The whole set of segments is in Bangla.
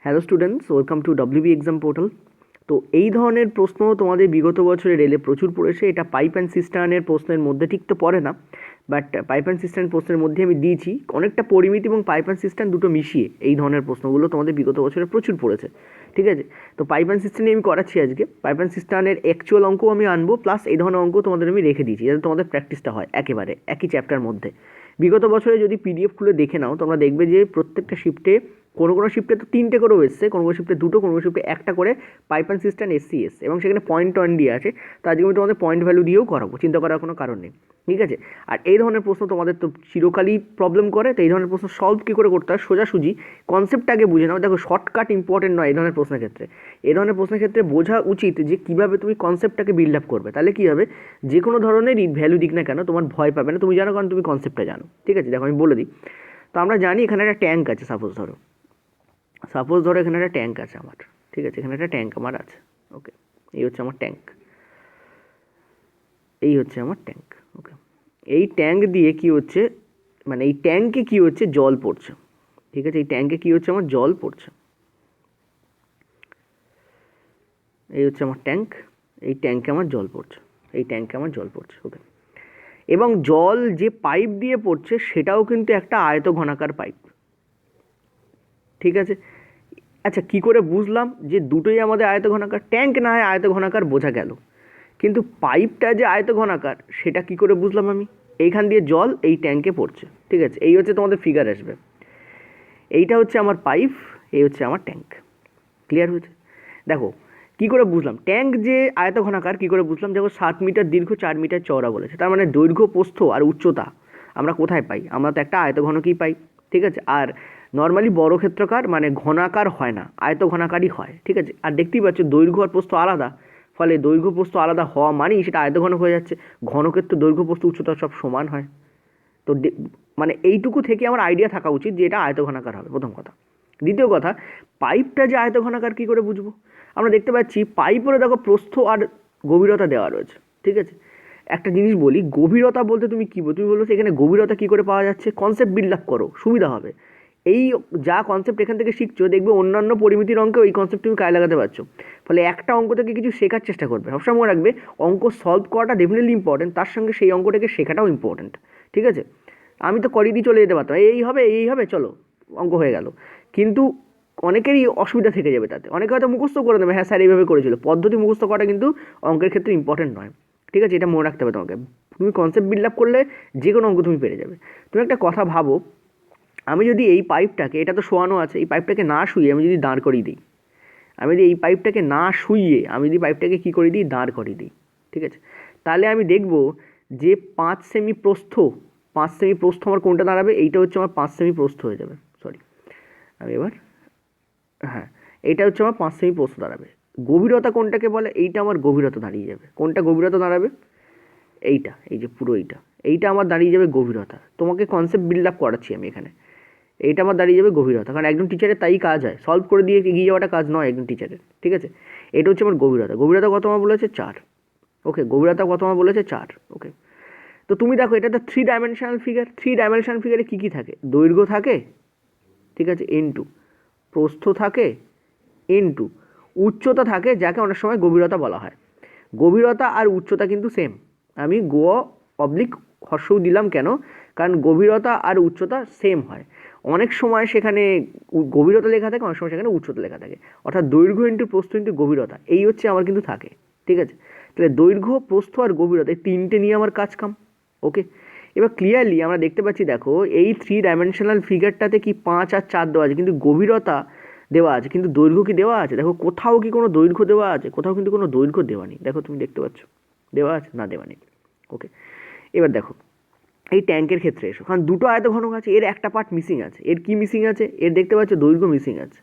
Hello students, welcome to WB exam portal. তো এই ধরনের প্রশ্ন তোমাদের বিগত বছরে রেলে প্রচুর পড়েছে। এটা পাইপ অ্যান্ড সিস্টার্নের প্রশ্নের মধ্যে ঠিক তো পড়ে না, বাট পাইপ অ্যান্ড সিস্টার্ন প্রশ্নের মধ্যে আমি দিয়েছি অনেকটা পরিমিতি এবং পাইপ অ্যান্ড সিস্টার্ন দুটো মিশিয়ে এই ধরনের প্রশ্নগুলো তোমাদের বিগত বছরে প্রচুর পড়েছে। ঠিক আছে, তো পাইপ অ্যান্ড সিস্টার্নে আমি করাচ্ছি আজকে। পাইপ অ্যান্ড সিস্টার্নের অ্যাকচুয়াল অঙ্ক আমি আনবো, প্লাস এই ধরনের অঙ্ক তোমাদের আমি রেখে দিয়েছি যাতে তোমাদের প্র্যাকটিসটা হয় একেবারে একই চ্যাপ্টার মধ্যে। বিগত বছরে যদি পিডিএফ খুলে দেখে নাও তোমরা দেখবে যে প্রত্যেকটা শিফটে কোনো শিফটে তো 3টে করেও এসছে, কোনো শিফটে 2টো, কোনো শিফটে 1টা করে পাইপ অ্যান্ড সিস্টার্ন এসসিএস, এবং সেখানে পয়েন্ট দিয়ে আছে। তো আজকে আমি তোমাদের পয়েন্ট ভ্যালু দিয়েও করাবো, চিন্তা করার কোনো কারণ নেই। ঠিক আছে, আর এই ধরনের প্রশ্ন তোমাদের তো চিরকালই প্রবলেম করে। তো এই ধরনের প্রশ্ন সলভ কী করে করতে হয়, সোজাসুজি কনসেপ্টটা আগে বুঝে নাও। দেখো, শর্টকাট ইম্পর্টেন্ট নয় এই ধরনের প্রশ্নের ক্ষেত্রে। এই ধরনের প্রশ্নের ক্ষেত্রে বোঝা উচিত যে কীভাবে তুমি কনসেপ্টটাকে বিল্ড আপ করবে। তাহলে কী হবে, যে কোনো ধরনেরই ভ্যালু দিক না কেন তোমার ভয় পাবে না, তুমি জানো, কারণ তুমি কনসেপ্টটা জানো। ঠিক আছে, দেখো আমি বলে দিই। তো আমরা জানি এখানে একটা ট্যাঙ্ক আছে, সাপোজ ধরো এখানে একটা ট্যাঙ্ক আছে আমার। ঠিক আছে, এখানে একটা ট্যাঙ্ক আমার আছে। ওকে, এই হচ্ছে আমার ট্যাঙ্ক, এই হচ্ছে আমার ট্যাঙ্ক। ওকে, এই ট্যাঙ্ক দিয়ে কি হচ্ছে, মানে এই ট্যাঙ্কে কি হচ্ছে, জল পড়ছে। ঠিক আছে, এই ট্যাঙ্কে কি হচ্ছে, আমার জল পড়ছে। এই হচ্ছে আমার ট্যাঙ্ক, এই ট্যাঙ্কে আমার জল পড়ছে, এই ট্যাঙ্কে আমার জল পড়ছে। ওকে, এবং জল যে পাইপ দিয়ে পড়ছে সেটাও কিন্তু একটা আয়তঘনাকার পাইপ। ঠিক আছে, আচ্ছা কী করে বুঝলাম যে দুটোই আমাদের আয়তঘনাকার? ট্যাঙ্ক না হয় আয়তঘনাকার বোঝা গেল, কিন্তু পাইপটা যে আয়তঘনাকার সেটা কি করে বুঝলাম আমি? এইখান দিয়ে জল এই ট্যাঙ্কে পড়ছে। ঠিক আছে, এই হচ্ছে তোমাদের ফিগার আসবে। এইটা হচ্ছে আমার পাইপ, এই হচ্ছে আমার ট্যাঙ্ক। ক্লিয়ার হয়েছে? দেখো কী করে বুঝলাম ট্যাঙ্ক যে আয়তঘনাকার, কী করে বুঝলাম? দেখো 7 মিটার দীর্ঘ, 4 মিটার চওড়া বলেছে, তার মানে দৈর্ঘ্য, প্রস্থ আর উচ্চতা আমরা কোথায় পাই? আমরা তো একটা আয়তঘনকেই পাই। ঠিক আছে, আর নর্মালি বড় ক্ষেত্রকার মানে ঘনাকার হয় না, আয়তঘনাকারই হয়। ঠিক আছে, আর দেখতেই পাচ্ছ দৈর্ঘ্য আর প্রস্থ আলাদা, ফলে দৈর্ঘ্য প্রস্থ আলাদা হওয়া মানেই সেটা আয়তঘনক হয়ে যাচ্ছে। ঘনকের তো দৈর্ঘ্য প্রস্থ উচ্চতা সব সমান হয়। তো মানে এইটুকু থেকে আমার আইডিয়া থাকা উচিত যে এটা আয়তঘনাকার হবে, প্রথম কথা। দ্বিতীয় কথা, পাইপটা যে আয়তঘনাকার কী করে বুঝবো? আমরা দেখতে পাচ্ছি পাইপেরও দেখো প্রস্থ আর গভীরতা দেওয়া রয়েছে। ঠিক আছে, একটা জিনিস বলি, গভীরতা বলতে তুমি কী বলো? তুমি বলছো এখানে গভীরতা কী করে পাওয়া যাচ্ছে? কনসেপ্ট বিল্ড আপ করো, সুবিধা হবে। এই যা কনসেপ্ট এখান থেকে শিখছো, দেখবে অন্যান্য পরিমিতির অঙ্কেও এই কনসেপ্ট তুমি কাজে লাগাতে পারছো। ফলে একটা অঙ্ক থেকে কিছু শেখার চেষ্টা করবে। সবসময় মনে রাখবে, অঙ্ক সলভ করাটা ডেফিনেটলি ইম্পর্টেন্ট, তার সঙ্গে সেই অঙ্কটাকে শেখাটাও ইম্পর্টেন্ট। ঠিক আছে, আমি তো করিয়ে দিয়ে চলে যেতে পারতাম, এই হবে এই হবে, চলো অঙ্ক হয়ে গেল, কিন্তু অনেকেরই অসুবিধা থেকে যাবে তাতে। অনেকে হয়তো মুখস্থ করে দেবে, হ্যাঁ স্যার এইভাবে করেছিল। পদ্ধতি মুখস্থ করাটা কিন্তু অঙ্কের ক্ষেত্রে ইম্পর্টেন্ট নয়। ঠিক আছে, এটা মনে রাখতে হবে তোমাকে। তুমি কনসেপ্ট বিল্ড আপ করলে যে কোনো অঙ্ক তুমি পেরে যাবে। তুমি একটা কথা ভাবো, আমি যদি এই পাইপটাকে, এটা তো শোয়ানো আছে, এই পাইপটাকে না শুইয়ে আমি যদি দাঁড় করিয়ে দিই, আমি যদি এই পাইপটাকে না শুইয়ে আমি যদি পাইপটাকে কী করে দিই, দাঁড় করিয়ে দিই, ঠিক আছে, তাহলে আমি দেখব যে 5 সেমি প্রস্থ, 5 সেমি প্রস্থ আমার কোনটা দাঁড়াবে? এইটা হচ্ছে আমার 5 সেমি প্রস্থ হয়ে যাবে। সরি, আমি এবার, হ্যাঁ, এইটা হচ্ছে আমার 5 সেমি প্রস্থ দাঁড়াবে। গভীরতা কোনটাকে বলে? এইটা আমার গভীরতা দাঁড়িয়ে যাবে। কোনটা গভীরতা দাঁড়াবে? এইটা, এই যে পুরো এইটা আমার দাঁড়িয়ে যাবে গভীরতা। তোমাকে কনসেপ্ট বিল্ড আপ করাচ্ছি আমি এখানে। এইটা আমার দাঁড়িয়ে যাবে গভীরতা, কারণ একজন টিচারের তাই কাজ হয়, সলভ করে দিয়ে এগিয়ে যাওয়াটা কাজ নয় একজন টিচারের। ঠিক আছে, এটা হচ্ছে আমার গভীরতা। গভীরতা কত আমার বলেছে? 4। ওকে, গভীরতা কত আমার বলেছে? 4। ওকে, তো তুমি দেখো এটা তো 3 ডাইমেনশনাল ফিগার। 3 ডাইমেনশনাল ফিগারে কী কী থাকে? দৈর্ঘ্য থাকে, ঠিক আছে, ইনটু প্রস্থ থাকে, ইনটু উচ্চতা থাকে, যাকে অনেক সময় গভীরতা বলা হয়। গভীরতা আর উচ্চতা কিন্তু সেম। আমি অবলিক হর্ষও দিলাম কেন? কারণ গভীরতা আর উচ্চতা সেম হয়। অনেক সময় সেখানে গভীরতা লেখা থাকে, অনেক সময় সেখানে উচ্চতা লেখা থাকে। অর্থাৎ দৈর্ঘ্য ইন্টু প্রস্থ ইন্টু গভীরতা, এই হচ্ছে আমার কিন্তু থাকে। ঠিক আছে, তাহলে দৈর্ঘ্য, প্রস্থ আর গভীরতা, এই 3টে নিয়ে আমার কাজ কাম। ওকে, এবার ক্লিয়ারলি আমরা দেখতে পাচ্ছি, দেখো এই 3 ডাইমেনশনাল ফিগারটাতে কি 5 আর 4 দেওয়া আছে, কিন্তু গভীরতা দেওয়া আছে, কিন্তু দৈর্ঘ্য কি দেওয়া আছে? দেখো কোথাও কি কোনো দৈর্ঘ্য দেওয়া আছে? কোথাও কিন্তু কোনো দৈর্ঘ্য দেওয়া নেই। দেখো তুমি দেখতে পাচ্ছ দেওয়া আছে না দেওয়া নেই। ওকে, এবার দেখো এই ট্যাঙ্কের ক্ষেত্রে এসো, কারণ দুটো আয়তঘনক আছে, এর একটা পার্ট মিসিং আছে। এর কি মিসিং আছে? এর দেখতে পাচ্ছ দৈর্ঘ্য মিসিং আছে।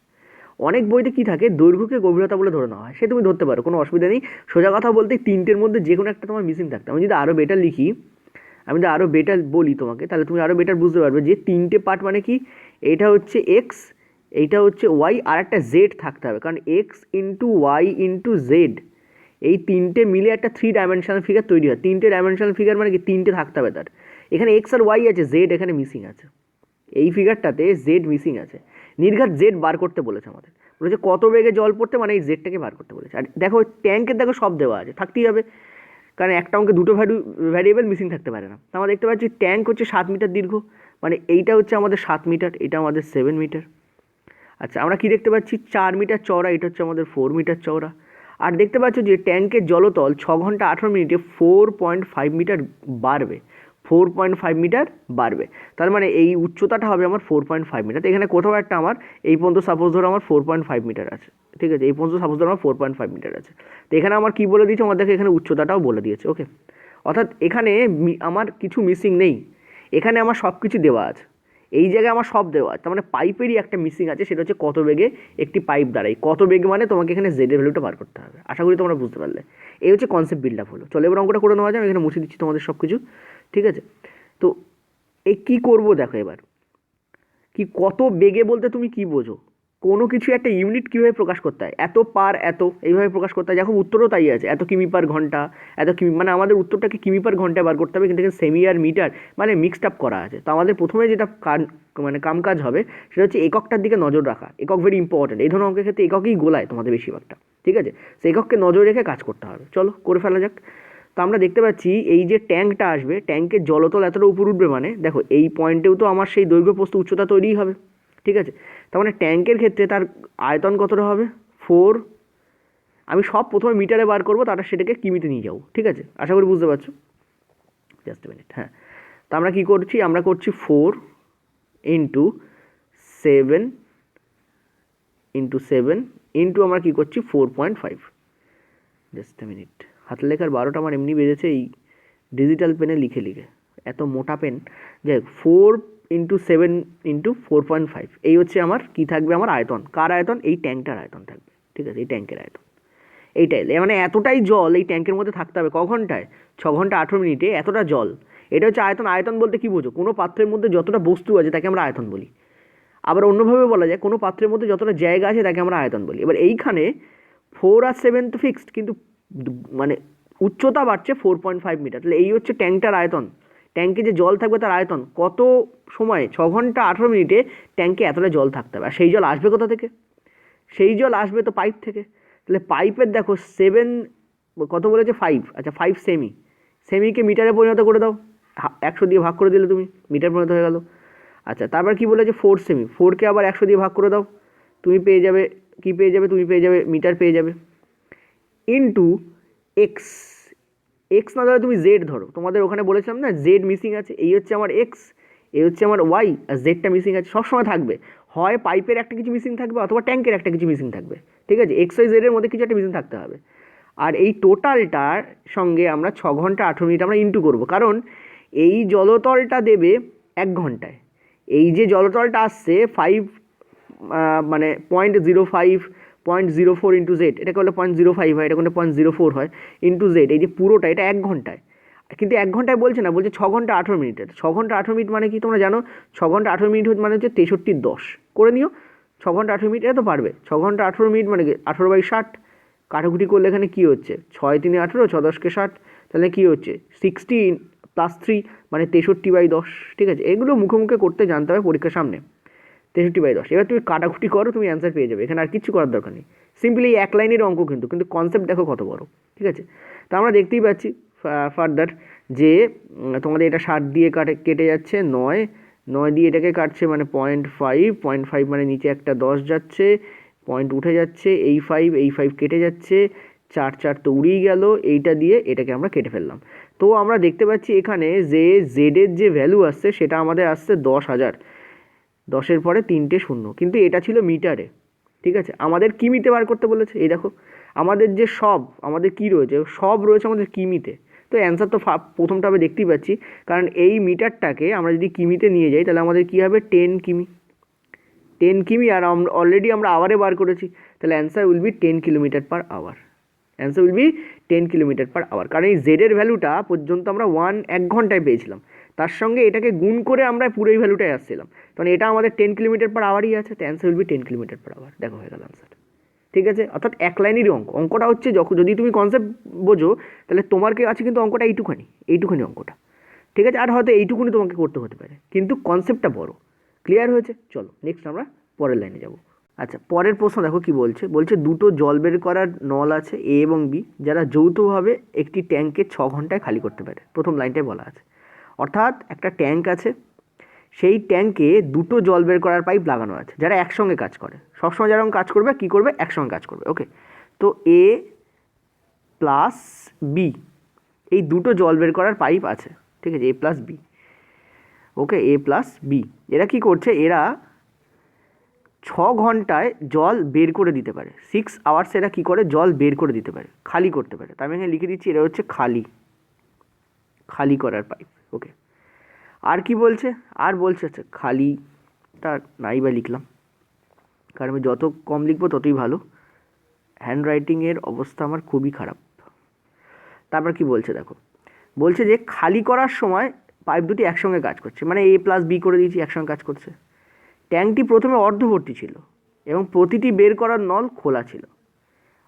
অনেক বইতে কি থাকে, দৈর্ঘ্যকে গভীরতা বলে ধরে নেওয়া হয়, সে তুমি ধরতে পারো, কোনো অসুবিধা নেই। সোজা কথা বলতে 3টের মধ্যে যে কোনো একটা তোমার মিসিং থাকতে। আমি যদি আরও বেটার লিখি, আমি যদি আরও বেটার বলি তোমাকে, তাহলে তুমি আরও বেটার বুঝতে পারবে যে 3টে পার্ট মানে কি, এটা হচ্ছে এক্স, এইটা হচ্ছে ওয়াই, আর একটা জেড থাকতে হবে, কারণ X into Y into Z, এই 3টে মিলে একটা 3 ডাইমেনশনাল ফিগার তৈরি হয়। 3টে ডাইমেনশনাল ফিগার মানে কি, 3টে থাকতে হবে তার। এখানে এক্স আর ওয়াই আছে, জেড এখানে মিসিং আছে। এই ফিগারটাতে জেড মিসিং আছে, নির্ঘাত জেড বার করতে বলেছে আমাদের। বলেছে কত বেগে জল পড়তে, মানে এই জেডটাকে বার করতে বলেছে। আর দেখো ট্যাঙ্কের দেখো সব দেওয়া আছে, থাকতেই হবে, কারণ একটা অঙ্কে দুটো ভ্যারিয়েবল মিসিং থাকতে পারে না। তো আমরা দেখতে পাচ্ছি ট্যাঙ্ক হচ্ছে 7 মিটার দীর্ঘ, মানে এইটা হচ্ছে আমাদের 7 মিটার, এটা আমাদের 7 মিটার। আচ্ছা, আমরা কি দেখতে পাচ্ছি 4 মিটার চওড়া, এটা হচ্ছে আমাদের 4 মিটার চওড়া। আর দেখতে পাচ্ছ যে ট্যাঙ্কের জলতল 6 ঘন্টা 18 মিনিটে 4.5 মিটার বাড়বে, 4.5 মিটার বাড়বে। তার মানে এই উচ্চতাটা হবে আমার 4.5 মিটার। তো এখানে কোথাও একটা আমার এই পর্যন্ত সাপোজ ধরো আমার 4.5 মিটার আছে, ঠিক আছে, এই পর্যন্ত সাপোজ ধরো আমার 4.5 মিটার আছে। তো এখানে আমার কি বলে দিয়েছে, আমাদেরকে এখানে উচ্চতাটাও বলে দিয়েছে। ওকে, অর্থাৎ এখানে আমার কিছু মিসিং নেই, এখানে আমার সব কিছু দেওয়া আছে, এই জায়গায় আমার সব দেওয়া আছে। তার মানে পাইপেরই একটা মিসিং আছে, সেটা হচ্ছে কত বেগে একটি পাইপ দাঁড়ায়। কত বেগে মানে তোমাকে এখানে জেডের ভ্যালুটা বার করতে হবে। আশা করি তোমরা বুঝতে পারলে। এই হচ্ছে কনসেপ্ট বিল্ড আপ হলো। চলো এবার অঙ্কটা করে নেওয়া যায়, আমি এখানে মুছে দিচ্ছি তোমাদের সব কিছু, ঠিক আছে। তো এই কী করবো দেখো এবার, কি কত বেগে বলতে তুমি কি বোঝো, কোনো কিছু একটা ইউনিট কীভাবে প্রকাশ করতে হয়, এত পার এত এইভাবে প্রকাশ করতে হয়। দেখো উত্তরও তাই আছে, এত কিমি পার ঘন্টা, এত কিমি, মানে আমাদের উত্তরটাকে কিমি পার ঘন্টায় বার করতে হবে, কিন্তু এখানে সেমি আর মিটার মানে মিক্সড আপ করা আছে। তো আমাদের প্রথমে যেটা কাম কাজ হবে সেটা হচ্ছে এককটার দিকে নজর রাখা। একক ভেরি ইম্পর্টেন্ট, এই ধরনের অঙ্কের ক্ষেত্রে এককই গোলায় তোমাদের বেশিরভাগটা, ঠিক আছে। সেই একককে নজর রেখে কাজ করতে হবে। চলো করে ফেলা যাক। তো আমরা দেখতে পাচ্ছি এই যে ট্যাঙ্কটা আসবে, ট্যাঙ্কের জলতল এতটা উপর উঠবে, মানে দেখো এই পয়েন্টেও তো আমার সেই দৈর্ঘ্য প্রস্থ উচ্চতা তৈরিই হবে, ঠিক আছে। তার মানে ট্যাঙ্কের ক্ষেত্রে তার আয়তন কতটা হবে 4, আমি সব প্রথমে মিটারে বার করবো, তারপর সেটাকে কিমিতে নিয়ে যাবো, ঠিক আছে। আশা করি বুঝতে পারছো, জাস্ট এ মিনিট। হ্যাঁ, তো আমরা কী করছি, আমরা করছি 4 ইন্টু 7 ইন্টু আমরা কী করছি 4.5, জাস্ট এ মিনিট। হাতের লেখার 12টা আমার এমনি বেজেছে এই ডিজিটাল পেনে লিখে লিখে, এত মোটা পেন। যাই হোক, 4 ইন্টু 7 ইন্টু 4.5, এই হচ্ছে আমার কি থাকবে, আমার আয়তন। কার আয়তন, এই ট্যাঙ্কটার আয়তন থাকবে, ঠিক আছে, এই ট্যাঙ্কের আয়তন এইটাই। মানে এতটাই জল এই ট্যাঙ্কের মধ্যে থাকতে হবে, ক ঘন্টায়, 6 ঘন্টা 18 মিনিটে এতটা জল। এটা হচ্ছে আয়তন। আয়তন বলতে কি বোঝো, কোনো পাত্রের মধ্যে যতটা বস্তু আছে তাকে আমরা আয়তন বলি। আবার অন্যভাবে বলা যায়, কোনো পাত্রের মধ্যে যতটা জায়গা আছে তাকে আমরা আয়তন বলি। এবার এইখানে 4 আর 7 তো ফিক্সড, কিন্তু মানে উচ্চতা বাড়ছে 4.5 মিটার। তাহলে এই হচ্ছে ট্যাঙ্কটার আয়তন, ট্যাঙ্কে যে জল থাকবে তার আয়তন। কত সময়, 6 ঘন্টা 18 মিনিটে ট্যাঙ্কে এতটা জল থাকতে হবে। আর সেই জল আসবে কোথা থেকে, সেই জল আসবে তো পাইপ থেকে। তাহলে পাইপের দেখো 7 কত বলেছে 5, আচ্ছা 5 সেমি, সেমিকে মিটারে পরিণত করে দাও, 100 দিয়ে ভাগ করে দিলে তুমি মিটার পরিণত হয়ে গেল। আচ্ছা, তারপর কি বলেছে 4 সেমি, 4কে আবার 100 দিয়ে ভাগ করে দাও, তুমি পেয়ে যাবে কি পেয়ে যাবে, তুমি পেয়ে যাবে মিটার পেয়ে যাবে, ইন্টু এক্স। এক্স না ধরো তুমি জেড ধরো, তোমাদের ওখানে বলেছিলাম না জেড মিসিং আছে, এই হচ্ছে আমার এক্স, এই হচ্ছে আমার ওয়াই, আর জেডটা মিসিং আছে। সবসময় থাকবে, হয় পাইপের একটা কিছু মিসিং থাকবে অথবা ট্যাঙ্কের একটা কিছু মিসিং থাকবে, ঠিক আছে। এক্স ওয়াই জেডের মধ্যে কিছু একটা মিসিং থাকতে হবে। আর এই টোটালটার সঙ্গে আমরা 6 ঘন্টা 18 মিনিট আমরা ইন্টু করবো, কারণ এই জলতলটা দেবে 1 ঘন্টায়। এই যে জলতলটা আসছে 5 মানে 0.04 ইন্টু জেড, এটা করলে 0.05 হয়, এটা করলে 0.04 হয়, ইন্টু জেড, এই যে পুরোটা এটা 1 ঘন্টায়। কিন্তু 1 ঘন্টায় বলছে না, বলছে 6 ঘন্টা 18 মিনিটে। 6 ঘন্টা 18 মিনিট মানে কি তোমরা জানো, 6 ঘন্টা 18 মিনিট মানে হচ্ছে 63-10 করে নিও। 6 ঘন্টা 18 মিনিট এটা তো পারবে। 6 ঘন্টা 18 মিনিট মানে 18/60, কাটাকুটি করলে এখানে কী হচ্ছে, 6 3 18, 6 10 60, তাহলে কী হচ্ছে 16 + 3 মানে 63/10, ঠিক আছে। এগুলো মুখে মুখে করতে জানতে হবে পরীক্ষার সামনে। 63/10, এবার তুমি কাটাকুটি করো, তুমি অ্যান্সার পেয়ে যাবে। এখানে আর কিচ্ছু করার দরকার নেই, সিম্পলি এক লাইনের অঙ্ক, কিন্তু কনসেপ্ট দেখো কত বড়, ঠিক আছে। তো আমরা দেখতেই পাচ্ছি ফার্দার যে তোমাদের এটা 7 দিয়ে কেটে যাচ্ছে, 9 দিয়ে এটাকে কাটছে, মানে 0.5 মানে নিচে একটা 10 যাচ্ছে, পয়েন্ট উঠে যাচ্ছে, এই 5 কেটে যাচ্ছে, 4 তো উড়েই গেল, এইটা দিয়ে এটাকে আমরা কেটে ফেললাম। তো আমরা দেখতে পাচ্ছি এখানে যে জেডের যে ভ্যালু আসছে সেটা আমাদের আসছে 10,000, 10-এর পরে 3টে শূন্য, কিন্তু এটা ছিল মিটারে, ঠিক আছে। আমাদের কিমিতে বার করতে বলেছে। এই দেখো আমাদের যে সব, আমাদের কি রয়েছে, সব রয়েছে আমাদের কিমিতে। তো অ্যান্সার তো প্রথমটা আমি দেখতেই পাচ্ছি, কারণ এই মিটারটাকে আমরা যদি কিমিতে নিয়ে যাই তাহলে আমাদের কী হবে 10 কিমি, 10 কিমি। আর অলরেডি আমরা আওয়ারে বার করেছি, তাহলে answer will be 10 kilometre per hour. Answer will be 10 kilometre per hour, কারণ এই জেডের ভ্যালুটা পর্যন্ত আমরা 1 ঘন্টায় পেয়েছিলাম, তার সঙ্গে এটাকে গুণ করে আমরা পুরো এই ভ্যালুটায় আসছিলাম, কারণ এটা আমাদের 10 কিলোমিটার পার আওয়ারই আছে। তো answer will be 10 kilometre per hour. দেখো হয়ে গেল অ্যান্সার, ঠিক আছে। অর্থাৎ এক লাইনেরই অঙ্কটা হচ্ছে, যদি তুমি কনসেপ্ট বোঝো তাহলে তোমার কাছে কিন্তু অঙ্কটা এইটুখানি অঙ্কটা, ঠিক আছে। আর হয়তো এইটুকুনি তোমাকে করতে হতে পারে, কিন্তু কনসেপ্টটা বড়। ক্লিয়ার হয়েছে? চলো নেক্সট আমরা পরের লাইনে যাব। আচ্ছা, পরের প্রশ্ন দেখো কি বলছে। বলছে দুটো জল বের করার নল আছে এ এবং বি, যারা যৌথভাবে একটি ট্যাঙ্কে 6 ঘন্টায় খালি করতে পারে। প্রথম লাইনটায় বলা আছে, অর্থাৎ একটা ট্যাঙ্ক আছে, সেই ট্যাঙ্কে দুটো জল বের করার পাইপ লাগানো আছে, যারা একসঙ্গে কাজ করে। সবসময় যেরকম কাজ করবে, কী করবে, একসঙ্গে কাজ করবে। ওকে, তো এ প্লাস বি, এই দুটো জল বের করার পাইপ আছে, ঠিক আছে, এ প্লাস বি। ওকে, এ প্লাস বি, এরা কি করছে, এরা 6 ঘন্টায় জল বের করে দিতে পারে। 6 আওয়ার্স এরা কী করে, জল বের করে দিতে পারে, খালি করতে পারে। তার আমি এখানে লিখে দিচ্ছি, এরা হচ্ছে খালি করার পাইপ। ওকে, আর কি বলছে, আর বলছে আচ্ছা খালিটা নাই বা লিখলাম, কারণ আমি যত কম লিখবো ততই ভালো। হ্যান্ডরাইটিংয়ের অবস্থা আমার খুবই খারাপ। তারপর কি বলছে দেখো, বলছে যে খালি করার সময় পাইপ দুটি একসঙ্গে কাজ করছে, মানে এ প্লাস বি করে দিয়েছি, একসঙ্গে কাজ করছে। ট্যাঙ্কটি প্রথমে অর্ধভর্তি ছিল এবং প্রতিটি বের করার নল খোলা ছিল,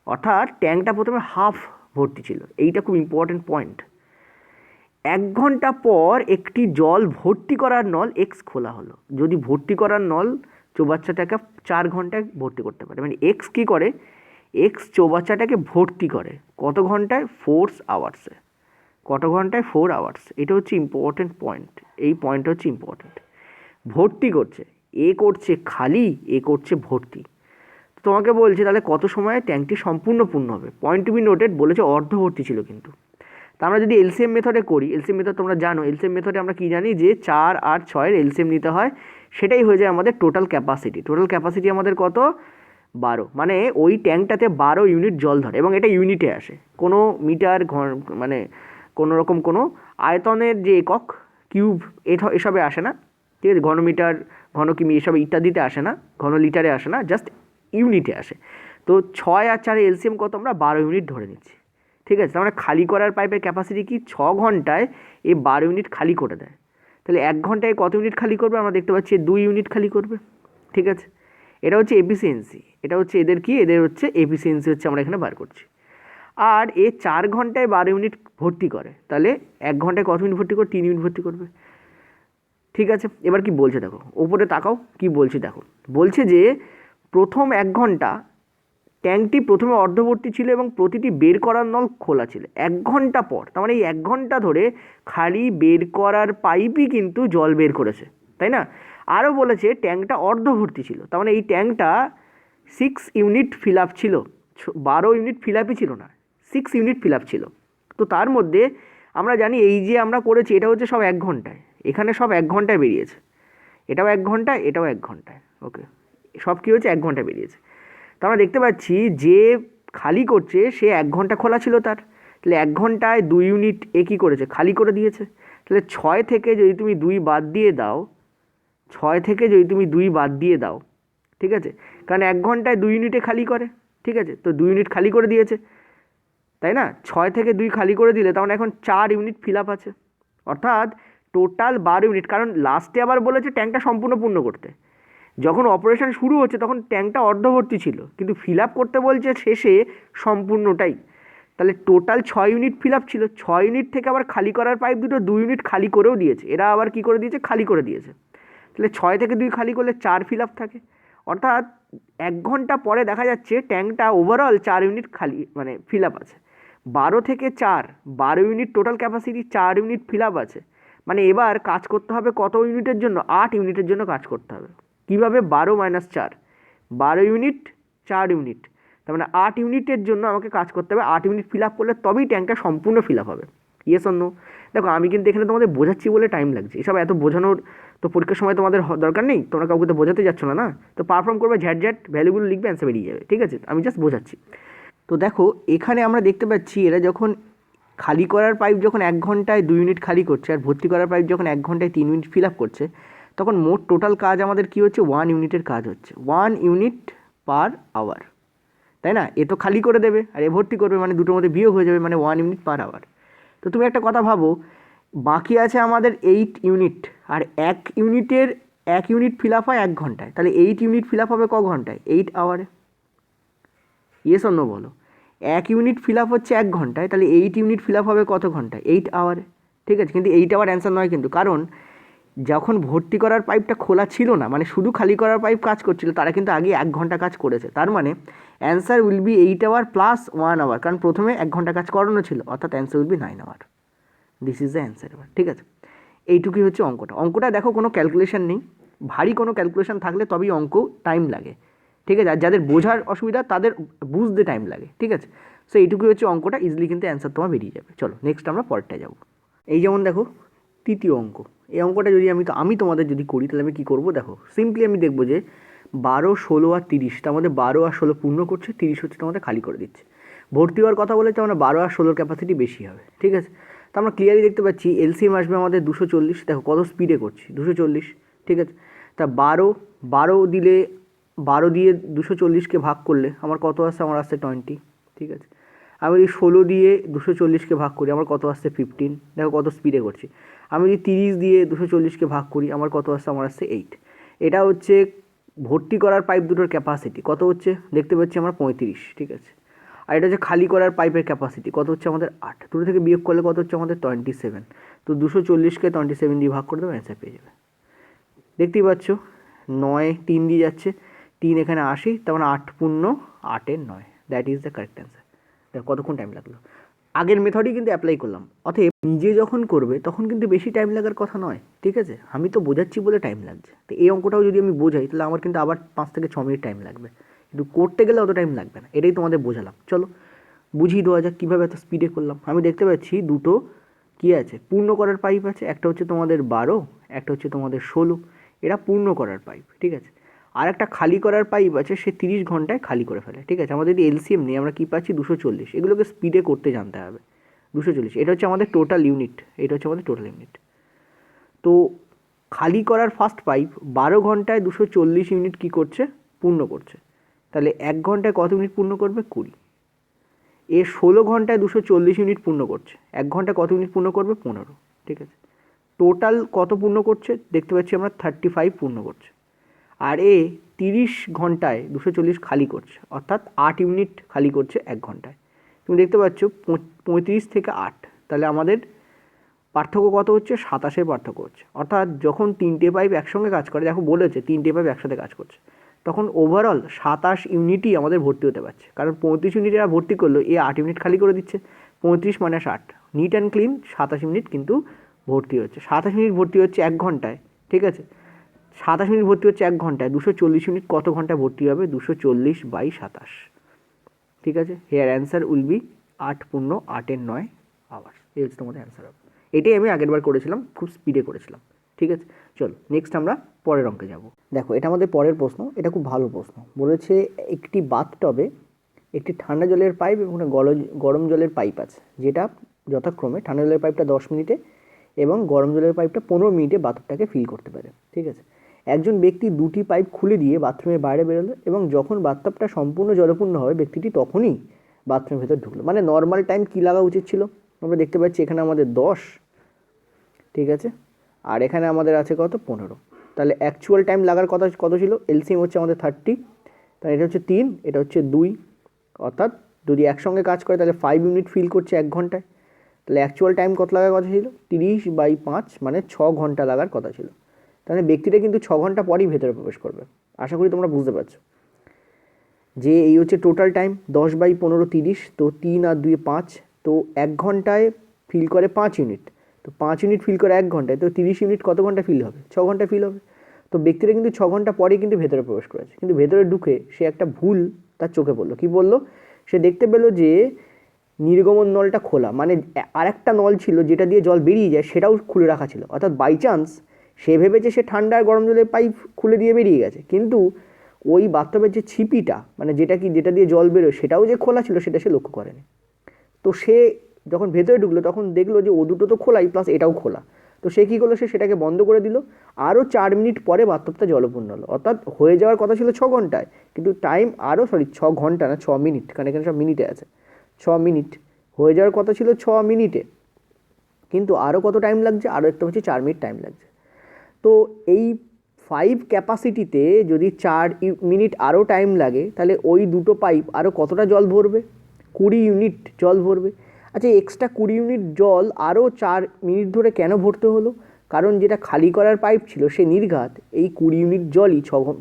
অর্থাৎ ট্যাঙ্কটা প্রথমে হাফ ভর্তি ছিল। এইটা খুব ইম্পর্টেন্ট পয়েন্ট। 1 ঘন্টা পর একটি জল ভর্তি করার নল এক্স খোলা হলো। যদি ভর্তি করার নল চৌবাচ্চাটাকে 4 ঘন্টায় ভর্তি করতে পারে, মানে এক্স কী করে, এক্স চৌবাচ্চাটাকে ভর্তি করে কত ঘন্টায়, 4 আওয়ার্সে। কত ঘন্টায়, 4 আওয়ার্স। এটা হচ্ছে ইম্পর্টেন্ট পয়েন্ট, এই পয়েন্টটা হচ্ছে ইম্পর্টেন্ট। ভর্তি করছে, এ করছে খালি, এ করছে ভর্তি। তোমাকে বলছে তাহলে কত সময়ে ট্যাঙ্কটি সম্পূর্ণ পূর্ণ হবে। পয়েন্ট টু বি নোটেড, বলেছে অর্ধভর্তি ছিল কিন্তু। তা আমরা যদি এলসিএম মেথডে করি, এলসিএম মেথড তোমরা জানো, এলসিএম মেথডে আমরা কী জানি, যে 4 আর 6 এলসিএম নিতে হয়, সেটাই হয়ে যায় আমাদের টোটাল ক্যাপাসিটি। টোটাল ক্যাপাসিটি আমাদের কত, 12, মানে ওই ট্যাঙ্কটাতে 12 ইউনিট জল ধরে, এবং এটা ইউনিটে আসে, কোনো মিটার মানে কোনো রকম কোনো আয়তনের যে একক কিউব এসবে আসে না, ঠিক আছে, ঘনমিটার, ঘনকিমি এসব ইত্যাদিতে আসে না, ঘন লিটারে আসে না, জাস্ট ইউনিটে আসে। তো 6 আর 4 এলসিএম কত, আমরা 12 ইউনিট ধরে নিচ্ছি, ঠিক আছে। তার মানে খালি করার পাইপের ক্যাপাসিটি কি, 6 ঘন্টায় এই 12 ইউনিট খালি করে দেয়। তাহলে 1 ঘন্টায় কত ইউনিট খালি করবে, আমরা দেখতে পাচ্ছি 2 ইউনিট খালি করবে, ঠিক আছে। এটা হচ্ছে এফিসিয়েন্সি, এটা হচ্ছে এদের কি, এদের হচ্ছে এফিসিয়েন্সি হচ্ছে আমরা এখানে বার করছি। আর এ 4 ঘন্টায় 12 ইউনিট ভর্তি করে, তাহলে 1 ঘন্টায় কত ইউনিট ভর্তি করে, 3 ইউনিট ভর্তি করবে, ঠিক আছে। এবার কি বলছে দেখো, ওপরে তাকাও কি বলছে দেখো। বলছে যে প্রথম 1 ঘন্টা ট্যাঙ্কটি প্রথমে অর্ধভর্তি ছিল এবং প্রতিটি বের করার নল খোলা ছিল। 1 ঘন্টা পর, তার মানে এই 1 ঘন্টা ধরে খালি বের করার পাইপই কিন্তু জল বের করেছে, তাই না। আরও বলেছে ট্যাঙ্কটা অর্ধভর্তি ছিল, তার মানে এই ট্যাঙ্কটা 6 ইউনিট ফিল আপ ছিল, 12 ইউনিট ফিল আপই ছিল না, 6 ইউনিট ফিল আপ ছিল। তো তার মধ্যে আমরা জানি এই যে আমরা করেছি এটা হচ্ছে সব 1 ঘন্টায়, এখানে সব 1 ঘন্টায় বেরিয়েছে, এটাও 1 ঘন্টায়, এটাও 1 ঘন্টায়। ওকে, সব কী হচ্ছে, 1 ঘন্টায় বেরিয়েছে। তো আমরা দেখতে পাচ্ছি যে খালি করছে সে 1 ঘন্টা খোলা ছিল তার, তাহলে 1 ঘন্টায় 2 ইউনিট এ কী করেছে, খালি করে দিয়েছে। তাহলে 6 থেকে যদি তুমি 2 বাদ দিয়ে দাও, 6 থেকে যদি তুমি 2 বাদ দিয়ে দাও, ঠিক আছে, কারণ 1 ঘন্টায় 2 ইউনিটে খালি করে, ঠিক আছে, তো 2 ইউনিট খালি করে দিয়েছে, তাই না। 6 থেকে 2 খালি করে দিলে তখন এখন 4 ইউনিট ফিল আপ আছে, অর্থাৎ টোটাল 12 ইউনিট। কারণ লাস্টে আবার বলেছে ট্যাঙ্কটা সম্পূর্ণ পূর্ণ করতে, যখন অপারেশন শুরু হচ্ছে তখন ট্যাঙ্কটা অর্ধভর্তি ছিল, কিন্তু ফিল আপ করতে বলছে শেষে সম্পূর্ণটাই। তাহলে টোটাল 6 ইউনিট ফিল আপ ছিল, 6 ইউনিট থেকে আবার খালি করার পাইপ দুটো 2 ইউনিট খালি করেও দিয়েছে, এরা আবার কি করে দিয়েছে, খালি করে দিয়েছে। তাহলে 6 থেকে 2 খালি করলে 4 ফিল আপ থাকে, অর্থাৎ 1 ঘন্টা পরে দেখা যাচ্ছে ট্যাঙ্কটা ওভারঅল 4 ইউনিট খালি মানে ফিল আপ আছে। 12 থেকে 4, 12 unit total capacity, 4 unit fill up আছে। মানে এবার কাজ করতে হবে কত ইউনিটের জন্য, 8 ইউনিটের জন্য কাজ করতে হবে। কীভাবে, 12 - 4, 12 ইউনিট, 4 ইউনিট, তার মানে 8 ইউনিটের জন্য আমাকে কাজ করতে হবে। 8 ইউনিট ফিল আপ করলে তবেই ট্যাঙ্কটা সম্পূর্ণ ফিল আপ হবে। Yes or no? দেখো আমি কিন্তু এখানে তোমাদের বোঝাচ্ছি বলে টাইম লাগছে, এসব এত বোঝানোর তো পরীক্ষার সময় তোমাদের দরকার নেই, তোমরা কাউকে তো বোঝাতে যাচ্ছ না, না তো পারফর্ম করবে, ঝ্যাট ঝ্যাট ভ্যালুগুলো লিখবে, অ্যান্সার বেরিয়ে যাবে, ঠিক আছে, আমি জাস্ট বোঝাচ্ছি। তো দেখো এখানে আমরা দেখতে পাচ্ছি এরা যখন খালি করার পাইপ যখন 1 ঘন্টায় 2 ইউনিট খালি করছে, আর ভর্তি করার পাইপ যখন 1 ঘন্টায় 3 ইউনিট ফিল আপ করছে, তখন মোট টোটাল কাজ আমাদের কী হচ্ছে, 1 ইউনিটের কাজ হচ্ছে, 1 ইউনিট পার আওয়ার, তাই না। এ তো খালি করে দেবে আর এ ভর্তি করবে, মানে দুটোর মধ্যে বিয়োগ হয়ে যাবে, মানে 1 ইউনিট পার আওয়ার। তো তুমি একটা কথা ভাবো, বাকি আছে আমাদের 8 ইউনিট, আর 1 ইউনিটের 1 ইউনিট ফিল আপ হয় 1 ঘন্টায়, তাহলে 8 ইউনিট ফিল আপ হবে ক ঘন্টায়, 8 আওয়ারে। ইয়েস অন্য বলো, 1 ইউনিট ফিল আপ হচ্ছে 1 ঘন্টায়, তাহলে 8 ইউনিট ফিল আপ হবে কত ঘন্টায়, 8 আওয়ারে, ঠিক আছে। কিন্তু 8 আওয়ার অ্যান্সার নয় কিন্তু, কারণ যখন ভর্তি করার পাইপটা খোলা ছিল না, মানে শুধু খালি করার পাইপ কাজ করছিল, তারা কিন্তু আগে 1 ঘন্টা কাজ করেছে। তার মানে answer will be 8 hour plus 1 hour, কারণ প্রথমে 1 ঘন্টা কাজ করানো ছিল, অর্থাৎ answer will be 9 hour. This is the answer. এবার ঠিক আছে, এইটুকুই হচ্ছে অঙ্কটা দেখো কোনো ক্যালকুলেশন নেই, ভারী কোনো ক্যালকুলেশন থাকলে তবেই অঙ্ক টাইম লাগে, ঠিক আছে, আর যাদের বোঝার অসুবিধা তাদের বুঝতে টাইম লাগে, ঠিক আছে। সো এইটুকুই হচ্ছে অঙ্কটা, ইজিলি কিন্তু অ্যান্সার তোমার বেরিয়ে যাবে। চলো নেক্সট আমরা পরেরটা যাবো। এই যেমন দেখো তৃতীয় অঙ্ক, এই অঙ্কটা যদি আমি তোমাদের যদি করি তাহলে আমি কী করবো দেখো, সিম্পলি আমি দেখবো যে 12, 16 আর 30, তার মধ্যে 12 আর 16 পূর্ণ করছে, 30 হচ্ছে তোমাদের খালি করে দিচ্ছে। ভর্তি হওয়ার কথা বলেছে আমরা 12 আর 16 ক্যাপাসিটি বেশি হবে, ঠিক আছে। তো আমরা ক্লিয়ারলি দেখতে পাচ্ছি এলসিএম আসবে আমাদের 240, দেখো কত স্পিডে করছি 240, ঠিক আছে। তা 12 দিলে 12 দিয়ে 240কে ভাগ করলে আমার কত আসছে, আমার আসছে 20, ঠিক আছে। আমি যদি 16 দিয়ে 240কে ভাগ করি আমার কত আসছে 15, দেখো কত স্পিডে করছি। আমি যদি 30 দিয়ে 240কে ভাগ করি আমার কত আসছে, আমার আসছে 8। এটা হচ্ছে ভর্তি করার পাইপ দুটোর ক্যাপাসিটি, কত হচ্ছে দেখতে পাচ্ছি আমরা 35, ঠিক আছে। আর এটা হচ্ছে খালি করার পাইপের ক্যাপাসিটি, কত হচ্ছে আমাদের 8, দুটো থেকে বিয়োগ করলে কত হচ্ছে আমাদের 27। তো 240কে 27 দিয়ে ভাগ করে দেবো, অ্যান্সার পেয়ে যাবে। দেখতেই পাচ্ছ 9 3 দিয়ে যাচ্ছে, 3 এখানে 80, তার মানে 8 পূর্ণ 8 9, that is the correct answer. দেখো কতক্ষণ টাইম লাগলো, আগের মেথডই কিন্তু অ্যাপ্লাই করলাম। অতএব নিজে যখন করবে তখন কিন্তু বেশি টাইম লাগার কথা নয়, ঠিক আছে, আমি তো বোঝাচ্ছি বলে টাইম লাগছে। তো এই অঙ্কটাও যদি আমি বোঝাই তাহলে আমার কিন্তু আবার 5 থেকে 6 মিনিট টাইম লাগবে, কিন্তু করতে গেলে অত টাইম লাগবে না, এটাই তোমাদের বোঝালাম। চলো বুঝিয়ে দেওয়া যাক কীভাবে এত স্পিডে করলাম। আমি দেখতে পাচ্ছি দুটো কী আছে, পূর্ণ করার পাইপ আছে, একটা হচ্ছে তোমাদের 12, একটা হচ্ছে তোমাদের 16, এরা পূর্ণ করার পাইপ, ঠিক আছে। আর একটা খালি করার পাইপ আছে, সে 30 ঘন্টায় খালি করে ফেলে, ঠিক আছে। আমাদের যদি এলসিএম নেই আমরা কী পাচ্ছি 240, এগুলোকে স্পিডে করতে জানতে হবে। 240 এটা হচ্ছে আমাদের টোটাল ইউনিট, এটা হচ্ছে আমাদের টোটাল ইউনিট। তো খালি করার ফার্স্ট পাইপ 12 ঘন্টায় 240 ইউনিট কী করছে, পূর্ণ করছে। তাহলে 1 ঘন্টায় কত ইউনিট পূর্ণ করবে, 20। এ 16 ঘন্টায় 240 ইউনিট পূর্ণ করছে, 1 ঘন্টায় কত ইউনিট পূর্ণ করবে, 15, ঠিক আছে। টোটাল কত পূর্ণ করছে দেখতে পাচ্ছি আমরা 35 পূর্ণ করছে। আর এ 30 ঘন্টায় 240 খালি করছে, অর্থাৎ 8 ইউনিট খালি করছে 1 ঘন্টায়। তুমি দেখতে পাচ্ছ 35 থেকে 8, তাহলে আমাদের পার্থক্য কত হচ্ছে, 27-এর পার্থক্য হচ্ছে। অর্থাৎ যখন 3টে পাইপ একসঙ্গে কাজ করে, দেখো বলেছে 3টে পাইপ একসাথে কাজ করছে, তখন ওভারঅল 27 ইউনিটই আমাদের ভর্তি হতে পারছে। কারণ 35 ইউনিট এরা ভর্তি করলো, এ 8 ইউনিট খালি করে দিচ্ছে, 35 - 8, নিট অ্যান্ড ক্লিন 27 ইউনিট কিন্তু ভর্তি হচ্ছে। 27 মিনিট ভর্তি হচ্ছে 1 ঘন্টায়, ঠিক আছে। 27 মিনিট ভর্তি হচ্ছে 1 ঘন্টায়, 240 ইউনিট কত ঘন্টায় ভর্তি হবে, 240/27, ঠিক আছে। হেয়ার অ্যান্সার উইল বি 8 পূর্ণ 8 9 আওয়ার্স, এই হচ্ছে তোমাদের অ্যান্সার হবে। এটাই আমি আগের বার করেছিলাম, খুব স্পিডে করেছিলাম, ঠিক আছে। চলো নেক্সট আমরা পরের অঙ্কে যাব। দেখো এটা আমাদের পরের প্রশ্ন, এটা খুব ভালো প্রশ্ন। বলেছে একটি বাথটবে একটি ঠান্ডা জলের পাইপ এবং গরম জলের পাইপ আছে, যেটা যথাক্রমে ঠান্ডা জলের পাইপটা 10 মিনিটে এবং গরম জলের পাইপটা 15 মিনিটে বাথরুমটাকে ফিল করতে পারে, ঠিক আছে। একজন ব্যক্তি দুটি পাইপ খুলে দিয়ে বাথরুমের বাইরে বেরোলো এবং যখন বাথটবটা সম্পূর্ণ জলপূর্ণ হবে ব্যক্তিটি তখনই বাথরুমের ভেতর ঢুকলো। মানে নর্মাল টাইম কী লাগা উচিত ছিল, আমরা দেখতে পাচ্ছি এখানে আমাদের 10, ঠিক আছে, আর এখানে আমাদের আছে কত 15। তাহলে অ্যাকচুয়াল টাইম লাগার কথা কত ছিল, এলসিএম হচ্ছে আমাদের 30, তাহলে এটা হচ্ছে 3, এটা হচ্ছে 2, অর্থাৎ যদি একসঙ্গে কাজ করে তাহলে 5 ইউনিট ফিল করছে 1 ঘন্টায়। তাহলে অ্যাকচুয়াল টাইম কত লাগার কথা ছিল, 30/5, মানে 6 ঘন্টা লাগার কথা ছিল। তাহলে ব্যক্তিটা কিন্তু 6 ঘন্টা পরেই ভেতরে প্রবেশ করবে। আশা করি তোমরা বুঝতে পারছো যে এই হচ্ছে টোটাল টাইম, 10/15 30, তো 3 আর 2 5, তো 1 ঘন্টায় ফিল করে 5 ইউনিট, তো 5 ইউনিট ফিল করে 1 ঘন্টায়, তো 30 ইউনিট কত ঘন্টা ফিল হবে, 6 ঘন্টা ফিল হবে। তো ব্যক্তিটা কিন্তু 6 ঘন্টা পরেই কিন্তু ভেতরে প্রবেশ করেছে, কিন্তু ভেতরে ঢুকে সে একটা ভুল তার চোখে পড়লো। কী বললো, সে দেখতে পেলো যে নির্গমন নলটা খোলা, মানে আরেকটা নল ছিল যেটা দিয়ে জল বেরিয়ে যায় সেটাও খুলে রাখা ছিল। অর্থাৎ বাই চান্স সে ভেবেছে সে ঠান্ডা আর গরম জলের পাইপ খুলে দিয়ে বেরিয়ে গেছে, কিন্তু ওই বাথটবের যে ছিপিটা, মানে যেটা দিয়ে জল বেরোয় সেটাও যে খোলা ছিল সেটা সে লক্ষ্য করেনি। তো সে যখন ভেতরে ঢুকলো তখন দেখলো যে ও দুটো তো খোলাই, প্লাস এটাও খোলা। তো সে কী করলো, সে সেটাকে বন্ধ করে দিল। আরও 4 মিনিট পরে বাথটবটা জলপূর্ণ হলো। অর্থাৎ হয়ে যাওয়ার কথা ছিল 6 ঘন্টায়, কিন্তু টাইম আরও 6 ঘন্টা না 6 মিনিট, কারণ এখানে সব মিনিটে আছে, 6 মিনিট হয়ে যাওয়ার কথা ছিল 6 মিনিটে, কিন্তু আরও কত টাইম লাগছে, আরও একটা হচ্ছে 4 মিনিট টাইম লাগছে। তো এই 5 ক্যাপাসিটিতে যদি 4 মিনিট আরও টাইম লাগে তাহলে ওই দুটো পাইপ আরও কতটা জল ভরবে, 20 ইউনিট জল ভরবে। আচ্ছা এক্সট্রা 20 ইউনিট জল আরও 4 মিনিট ধরে কেন ভরতে হলো, কারণ যেটা খালি করার পাইপ ছিল সে নির্ঘাত এই 20 ইউনিট জলই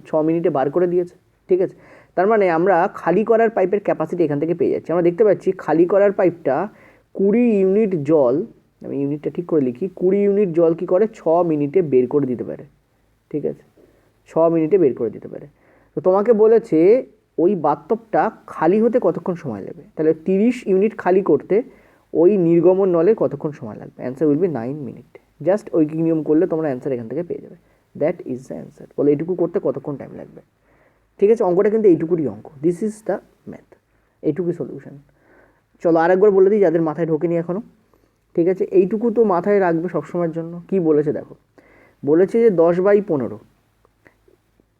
6 মিনিটে বার করে দিয়েছে। ঠিক আছে, তার মানে আমরা খালি করার পাইপের ক্যাপাসিটি এখান থেকে পেয়ে যাচ্ছি। আমরা দেখতে পাচ্ছি খালি করার পাইপটা 20 ইউনিট জল, আমি ইউনিটটা ঠিক করে লিখি, 20 ইউনিট জল কী করে 6 মিনিটে বের করে দিতে পারে। ঠিক আছে, 6 মিনিটে বের করে দিতে পারে। তো তোমাকে বলেছে ওই বাথটবটা খালি হতে কতক্ষণ সময় লাগবে, তাহলে 30 ইউনিট খালি করতে ওই নির্গমন নলে কতক্ষণ সময় লাগবে? Answer will be 9 minute. Just ওই নিয়ম করলে তোমরা অ্যান্সার এখান থেকে পেয়ে যাবে। That is the answer. বলে এইটুকু করতে কতক্ষণ টাইম লাগবে। ঠিক আছে, অঙ্কটা কিন্তু এইটুকুরই অঙ্ক। দিস ইজ দ্য ম্যাথ, এইটুকুই সলিউশন। চলো আরেকবার বলে দিই যাদের মাথায় ঢোকেনি এখনও। ঠিক আছে, এইটুকু তো মাথায় রাখবে সবসময়ের জন্য। কি বলেছে দেখো, বলেছে যে 10/15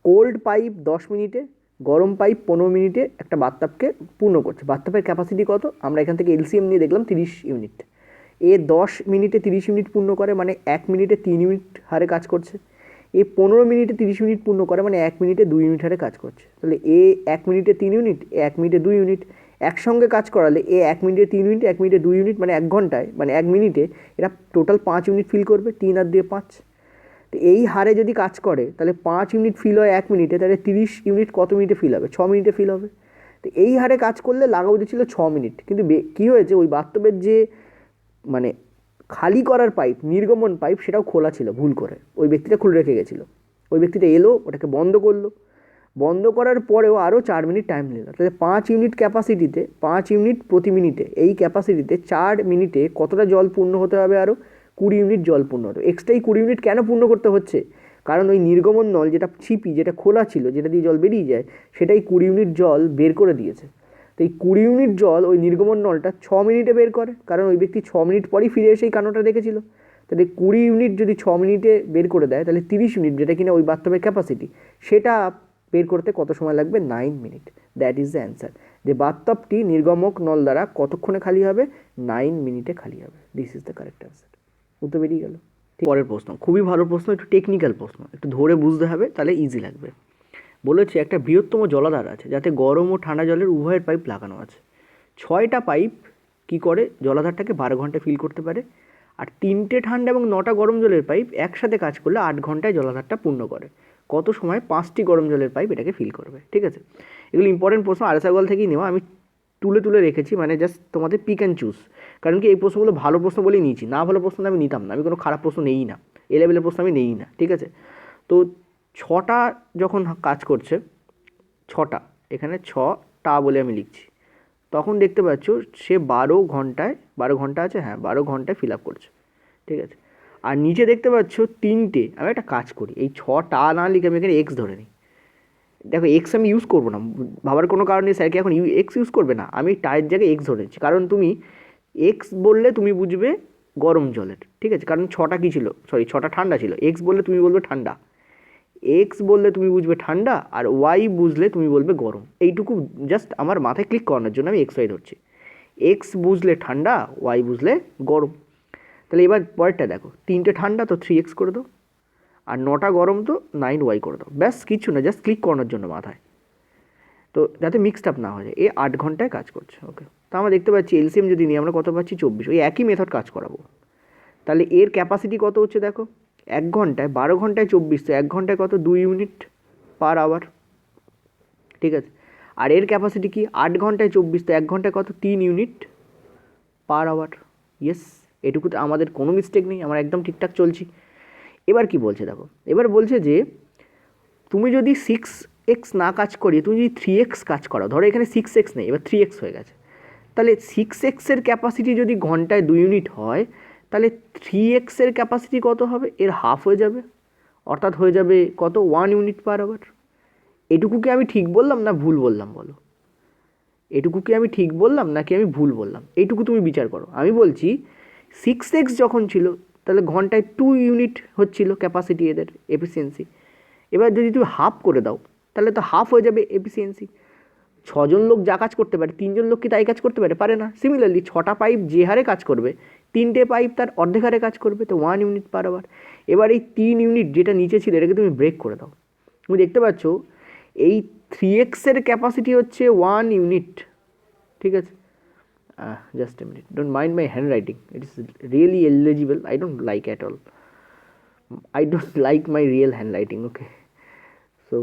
কোল্ড পাইপ 10 মিনিটে, গরম পাইপ 15 মিনিটে একটা বাথটাবকে পূর্ণ করছে। বাথটাবের ক্যাপাসিটি কত? আমরা এখান থেকে এলসিএম নিয়ে দেখলাম 30 ইউনিট। 10 মিনিটে 30 ইউনিট পূর্ণ করে, মানে 1 মিনিটে 3 ইউনিট হারে কাজ করছে। 15 মিনিটে 30 ইউনিট পূর্ণ করে, মানে 1 মিনিটে 2 ইউনিট হারে কাজ করছে। তাহলে 1 মিনিটে 3 ইউনিট, 1 মিনিটে 2 ইউনিট। একসঙ্গে কাজ করালে 1 মিনিটে 3 ইউনিট, 1 মিনিটে 2 ইউনিট, মানে 1 ঘন্টায়, মানে 1 মিনিটে এরা টোটাল 5 ইউনিট ফিল করবে। 3 আর 2 5। তো এই হারে যদি কাজ করে তাহলে 5 ইউনিট ফিল হয় 1 মিনিটে, তাহলে 30 ইউনিট কত মিনিটে ফিল হবে? 6 মিনিটে ফিল হবে। তো এই হারে কাজ করলে লাগা উচিত ছিল 6 মিনিট। কিন্তু কী হয়েছে, ওই বাথটবের যে মানে খালি করার পাইপ, নির্গমন পাইপ, সেটাও খোলা ছিল ভুল করে, ওই ব্যক্তিটা খুলে রেখে গেছিলো। ওই ব্যক্তিটা এলো, ওটাকে বন্ধ করলো, বন্ধ করার পরেও আরও 4 মিনিট টাইম নিল। তাহলে 5 ইউনিট ক্যাপাসিটিতে, 5 ইউনিট প্রতি মিনিটে, এই ক্যাপাসিটিতে 4 মিনিটে কতটা জল পূর্ণ হতে হবে? আরও 20 ইউনিট জল পূর্ণ হতো। এক্সট্রাই 20 ইউনিট কেন পূর্ণ করতে হচ্ছে? কারণ ওই নির্গমন নল যেটা ছিপি, যেটা খোলা ছিল, যেটা দিয়ে জল বেরিয়ে যায়, সেটাই 20 ইউনিট জল বের করে দিয়েছে। তো এই 20 ইউনিট জল ওই নির্গমন নলটা 6 মিনিটে বের করে, কারণ ওই ব্যক্তি 6 মিনিট পরেই ফিরে এসে এই কান্নটা দেখেছিল। তাহলে 20 ইউনিট যদি 6 মিনিটে বের করে দেয়, তাহলে 30 ইউনিট, যেটা কিনা ওই বাথটবের ক্যাপাসিটি, সেটা বের করতে কত সময় লাগবে? 9 minute. That is the answer. যে বাথটবটি নির্গমক নল দ্বারা কতক্ষণে খালি হবে? 9 মিনিটে খালি হবে। This is the correct answer. উত্তর বেরিয়ে গেল। পরের প্রশ্ন খুবই ভালো প্রশ্ন, একটু টেকনিক্যাল প্রশ্ন, একটু ধরে বুঝতে হবে, তাহলে ইজি লাগবে। বলেছে একটা বৃহত্তম জলাধার আছে যাতে গরম ও ঠান্ডা জলের উভয়ের পাইপ লাগানো আছে। 6টা পাইপ কি করে জলাধারটাকে 12 ঘন্টায় ফিল করতে পারে, আর 3টে ঠান্ডা এবং 9টা গরম জলের পাইপ একসাথে কাজ করলে 8 ঘন্টায় জলাধারটা পূর্ণ করে। কত সময় 5টি গরম জলের পাইপ এটাকে ফিল করবে? ঠিক আছে, এগুলো ইম্পর্টেন্ট প্রশ্ন, আরএসআইগল থেকেই নেওয়া। আমি তুলে তুলে রেখেছি, মানে জাস্ট তোমাদের পিক অ্যান্ড চুজ। কারণ কি এই প্রশ্নগুলো ভালো প্রশ্ন বলেই নিয়েছি, না ভালো প্রশ্ন আমি নিতাম না। আমি কোনো খারাপ প্রশ্ন নেই না, এ লেভেলের প্রশ্ন আমি নেই না। ঠিক আছে, তো 6টা যখন কাজ করছে, 6টা, এখানে 6টা বলে আমি লিখছি, তখন দেখতে পাচ্ছ সে 12 ঘন্টায়, 12 ঘন্টা আছে, হ্যাঁ 12 ঘন্টায় ফিল আপ করছে। ঠিক আছে, আর নিচে দেখতে পাচ্ছ 3টে। আমি একটা কাজ করি, এই 6টা না লিখে আমি এখানে এক্স ধরে নিই। দেখো এক্স আমি ইউজ করবো না, ভাবার কোনো কারণে স্যারকে এখন এক্স ইউজ করবে না, আমি টায়ের জায়গায় এক্স ধরে নিচ্ছি। কারণ তুমি এক্স বললে তুমি বুঝবে গরম জলের। ঠিক আছে, কারণ 6টা কী ছিল, সরি 6টা ঠান্ডা ছিল। এক্স বললে তুমি বলবে ঠান্ডা, এক্স বললে তুমি বুঝবে ঠান্ডা, আর ওয়াই বুঝলে তুমি বলবে গরম। এইটুকু জাস্ট আমার মাথায় ক্লিক করানোর জন্য আমি এক্স ওয়াই ধরছি। এক্স বুঝলে ঠান্ডা, ওয়াই বুঝলে গরম। তাহলে এবার পরেরটা দেখো, 3টে ঠান্ডা তো 3x করে দাও, আর 9টা গরম তো 9y করে দাও। ব্যাস কিছু না, জাস্ট ক্লিক করানোর জন্য মাথায়, তো যাতে মিক্সড আপ না হয়ে যায়। 8 ঘন্টায় কাজ করছে। ওকে, তো আমরা দেখতে পাচ্ছি এলসিএম যদি নিই আমরা কত পাচ্ছি? 24। ওই একই মেথড কাজ করাবো। তাহলে এর ক্যাপাসিটি কত হচ্ছে দেখো, 1 ঘন্টায়, 12 ঘন্টায় 24, তো 1 ঘন্টায় কত? 2 ইউনিট পার আওয়ার। ঠিক আছে, আর এর ক্যাপাসিটি কি? 8 ঘন্টায় 24, তো 1 ঘন্টায় কত? 3 ইউনিট পার আওয়ার। ইয়েস, এটুকুতে আমাদের কোনো মিস্টেক নেই, আমরা একদম ঠিকঠাক চলছি। এবার কি বলছে দেখো, এবার বলছে যে তুমি যদি 6x না কাজ করিয়ে তুমি যদি 3x কাজ করো, ধরো এখানে 6x নেই, এবার 3x হয়ে গেছে, তাহলে 6x-এর ক্যাপাসিটি যদি ঘন্টায় 2 ইউনিট হয়, তাহলে 3x-এর ক্যাপাসিটি কত হবে? এর হাফ হয়ে যাবে, অর্থাৎ হয়ে যাবে কত? 1 ইউনিট পার আওয়ার। এটুকু কি আমি ঠিক বললাম না ভুল বললাম বলো? এটুকু কি আমি ঠিক বললাম নাকি আমি ভুল বললাম? এইটুকু তুমি বিচার করো। আমি বলছি 6x যখন ছিল তাহলে ঘন্টায় 2 ইউনিট হচ্ছিল ক্যাপাসিটি, এদের এফিসিয়েন্সি। এবার যদি তুমি হাফ করে দাও তাহলে তো হাফ হয়ে যাবে এফিসিয়েন্সি। 6জন লোক যা কাজ করতে পারে 3জন লোক কি তাই কাজ করতে পারে? পারে না। সিমিলারলি 6টা পাইপ যে হারে কাজ করবে 3টে পাইপ তার অর্ধেক হারে কাজ করবে, তো 1 ইউনিট পার আওয়ার। এবার এই 3 ইউনিট যেটা নিচে ছিল এটাকে তুমি ব্রেক করে দাও। তুমি দেখতে পাচ্ছ এই 3x-এর ক্যাপাসিটি হচ্ছে 1 ইউনিট। ঠিক আছে, just a minute, don't mind my hand writing, it is really eligible, I don't like at all. I don't like my real handwriting, okay? So